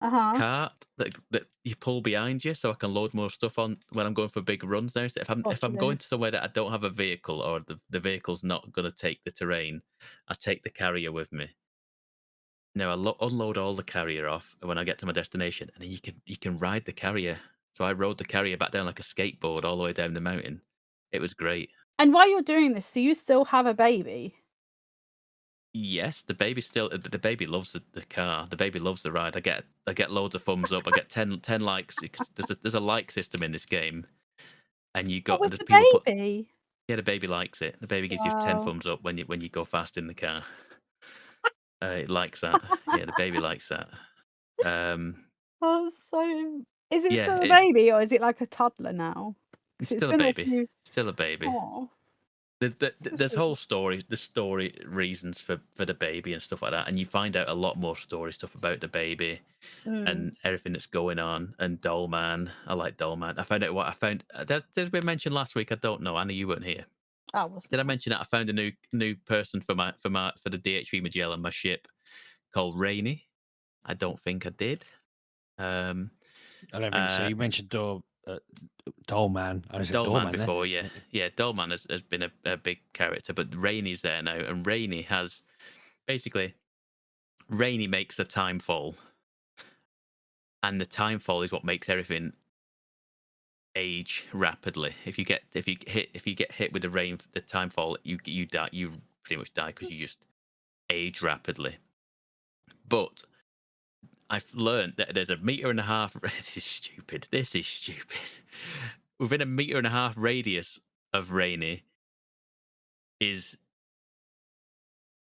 cart that you pull behind you, so I can load more stuff on when I'm going for big runs now. So if I'm going to somewhere that I don't have a vehicle or the vehicle's not going to take the terrain, I take the carrier with me. Now I unload all the carrier off when I get to my destination, and then you can ride the carrier. So I rode the carrier back down like a skateboard all the way down the mountain. It was great. And while you're doing this, so you still have a baby? Yes, the baby loves the car. The baby loves the ride. I get loads of thumbs up. I get 10 likes because there's a like system in this game, and With there's the people baby? the baby likes it. The baby gives you 10 Wow. thumbs up when you go fast in the car. It likes that. Yeah, the baby likes that. Oh, so is it Yeah, still a it's baby or is it like a toddler now? 'Cause it's still a been a baby. few. Still a baby. Oh, There's sweet. whole story, the story reasons for the baby and stuff like that, and you find out a lot more story stuff about the baby and everything that's going on. And Dollman, I like Dollman. I found out what I found. Did we mention last week? I don't know. Anna, you weren't here. I was. Did I mention that I found a new person for the DHV Magellan, my ship, called Rainy? I don't think I did. I don't think so. You mentioned Dollman. I said Dollman Doorman there. before, yeah. Dollman has been a big character, but Rainy's there now, and Rainy has basically Rainy makes a time fall, and the time fall is what makes everything age rapidly. If you get hit with the time fall, you die. You pretty much die because you just age rapidly. But I've learned that there's a meter and a half. This is stupid. Within a meter and a half radius of Rainy is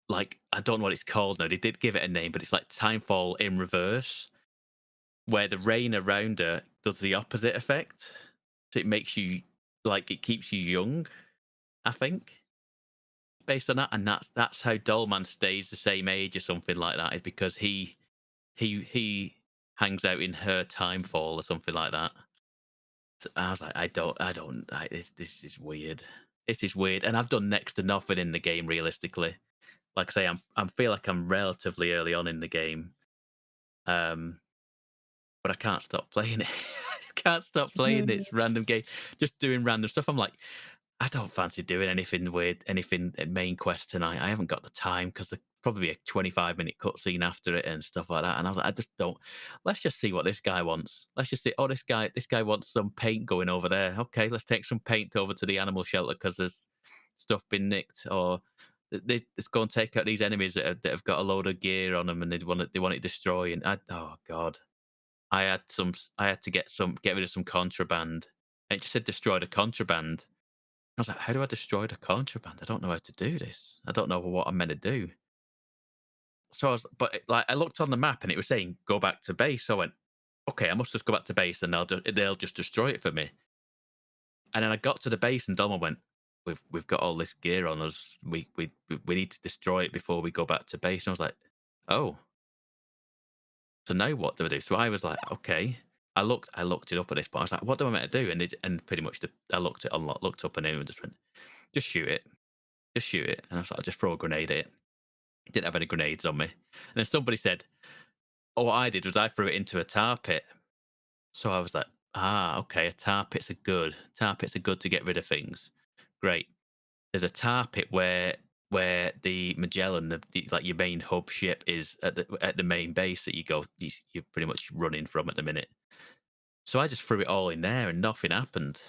like, I don't know what it's called now. They did give it a name, but it's like timefall in reverse, where the rain around her does the opposite effect. So it makes you it keeps you young, I think, based on that. And that's how Dollman stays the same age or something like that, is because he hangs out in her timefall or something like that. So I was like, this is weird. This is weird. And I've done next to nothing in the game realistically. Like I say, I feel like I'm relatively early on in the game, but I can't stop playing it. I can't stop playing this random game, just doing random stuff. I'm like, I don't fancy doing anything weird, anything at main quest tonight. I haven't got the time because there's probably a 25-minute cutscene after it and stuff like that. And I was like, I just don't. Let's just see what this guy wants. Let's just see. Oh, this guy wants some paint going over there. Okay, let's take some paint over to the animal shelter because there's stuff been nicked, or let's go and take out these enemies that have got a load of gear on them and they want it destroyed. And oh god, I had to get rid of some contraband. And it just said destroy the contraband. I was like, how do I destroy the contraband? I don't know how to do this. I don't know what I'm meant to do. So I looked on the map and it was saying go back to base. So I went, okay, I must just go back to base and they'll just destroy it for me. And then I got to the base and Dolma went, we've got all this gear on us. We need to destroy it before we go back to base. And I was like, oh. So now what do I do? So I was like, okay. I looked it up at this point. I was like, what do I meant to do? And pretty much I looked up and in and just went, just shoot it. Just shoot it. And I was like, I'll just throw a grenade at it. Didn't have any grenades on me. And then somebody said, oh, what I did was I threw it into a tar pit. So I was like, okay, a tar pits are good. Tar pits are good to get rid of things. Great. There's a tar pit where where the Magellan, like your main hub ship, is at the main base that you're pretty much running from at the minute. So I just threw it all in there, and nothing happened.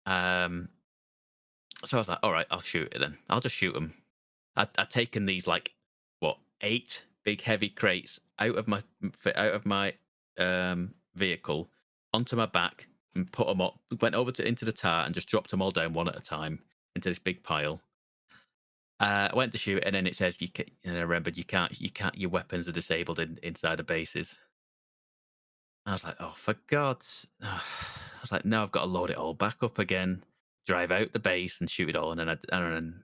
So I was like, all right, I'll shoot it then. I'll just shoot them. I'd taken these 8 big heavy crates out of my vehicle onto my back and put them up. Went over into the tar and just dropped them all down one at a time into this big pile. I went to shoot, and then it says and I remembered you can't. Your weapons are disabled inside the bases. I was like, oh, for God's! I was like, no, I've got to load it all back up again, drive out the base and shoot it all, and then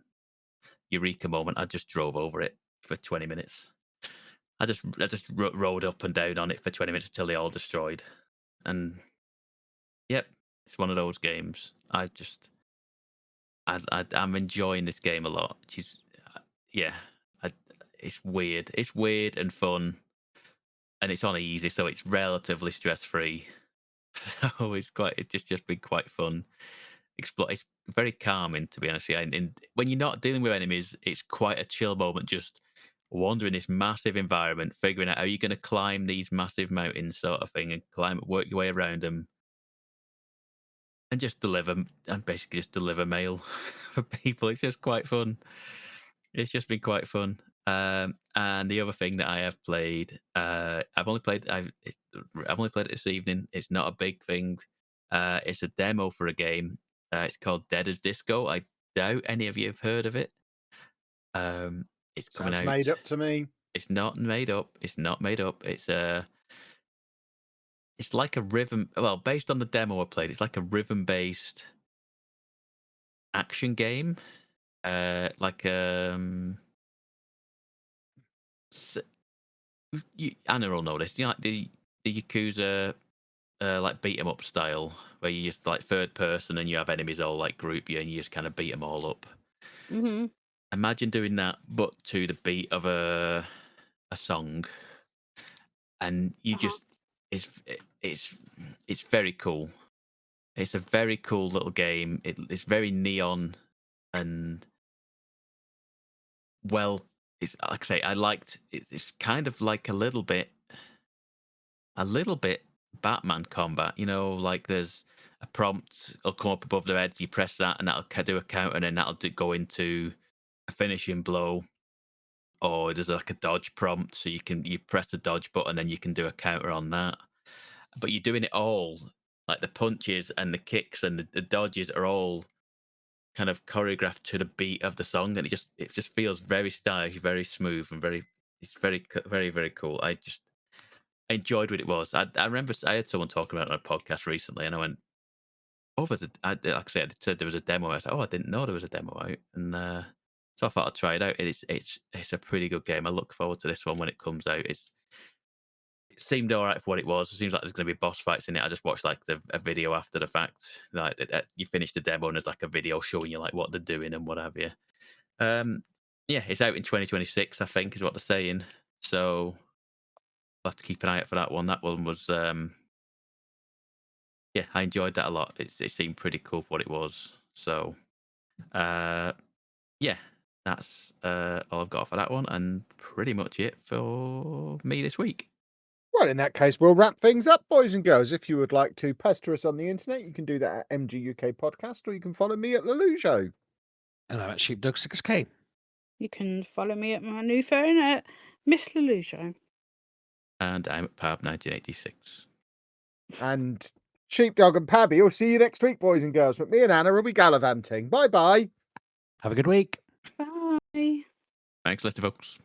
eureka moment, I just drove over it for 20 minutes. I just rode up and down on it for 20 minutes until they all destroyed. And yep, it's one of those games. I'm enjoying this game a lot. It's weird. It's weird and fun, and it's on easy, so it's relatively stress free. So it's just been quite fun. It's very calming, to be honest with you. And when you're not dealing with enemies, it's quite a chill moment. Just wandering this massive environment, figuring out how you're going to climb these massive mountains, sort of thing, and work your way around them, and basically just deliver mail for people. It's just quite fun. It's just been quite fun. And the other thing that I have played, I've only played it this evening. It's not a big thing. It's a demo for a game. It's called Dead as Disco. I doubt any of you have heard of it. It's coming out. Made up to me. It's not made up. It's not made up. It's like a rhythm. Well, based on the demo I played, it's like a rhythm-based action game. Anna will know this. You know, like the Yakuza, like beat 'em up style, where you just like third person and you have enemies all like group you and you just kind of beat them all up. Mm-hmm. Imagine doing that, but to the beat of a song, and you just it's very cool. It's a very cool little game. It's very neon and well. It's like I say, I liked. It's kind of like a little bit Batman combat. You know, like there's a prompt. It'll come up above their heads. You press that, and that'll do a counter, and then that'll go into a finishing blow. Or there's like a dodge prompt, so you press the dodge button, and you can do a counter on that. But you're doing it all, like the punches and the kicks and the dodges are all kind of choreographed to the beat of the song, and it just feels very stylish, very smooth, and it's very, very, very cool. I enjoyed what it was. I remember I had someone talking about it on a podcast recently, and I went, "Oh, like I said, it said there was a demo." I was like, "Oh, I didn't know there was a demo out," and so I thought I'd try it out. It's a pretty good game. I look forward to this one when it comes out. It seemed all right for what it was. It seems like there's going to be boss fights in it. I just watched like a video after the fact. Like you finish the demo and there's like a video showing you like what they're doing and what have you. Yeah, it's out in 2026, I think, is what they're saying. So I'll have to keep an eye out for that one. That one was, yeah, I enjoyed that a lot. It seemed pretty cool for what it was. So, yeah, that's all I've got for that one, and pretty much it for me this week. Well, in that case, we'll wrap things up, boys and girls. If you would like to pester us on the internet, you can do that at Mgukpodcast, or you can follow me at Lelujo. And I'm at Sheepdog 6K. You can follow me at my new phone at Miss Lelujo. And I'm at Pab 1986. And Sheepdog and Pabby will see you next week, boys and girls. But me and Anna will be gallivanting. Bye-bye. Have a good week. Bye. Thanks, Lester, folks.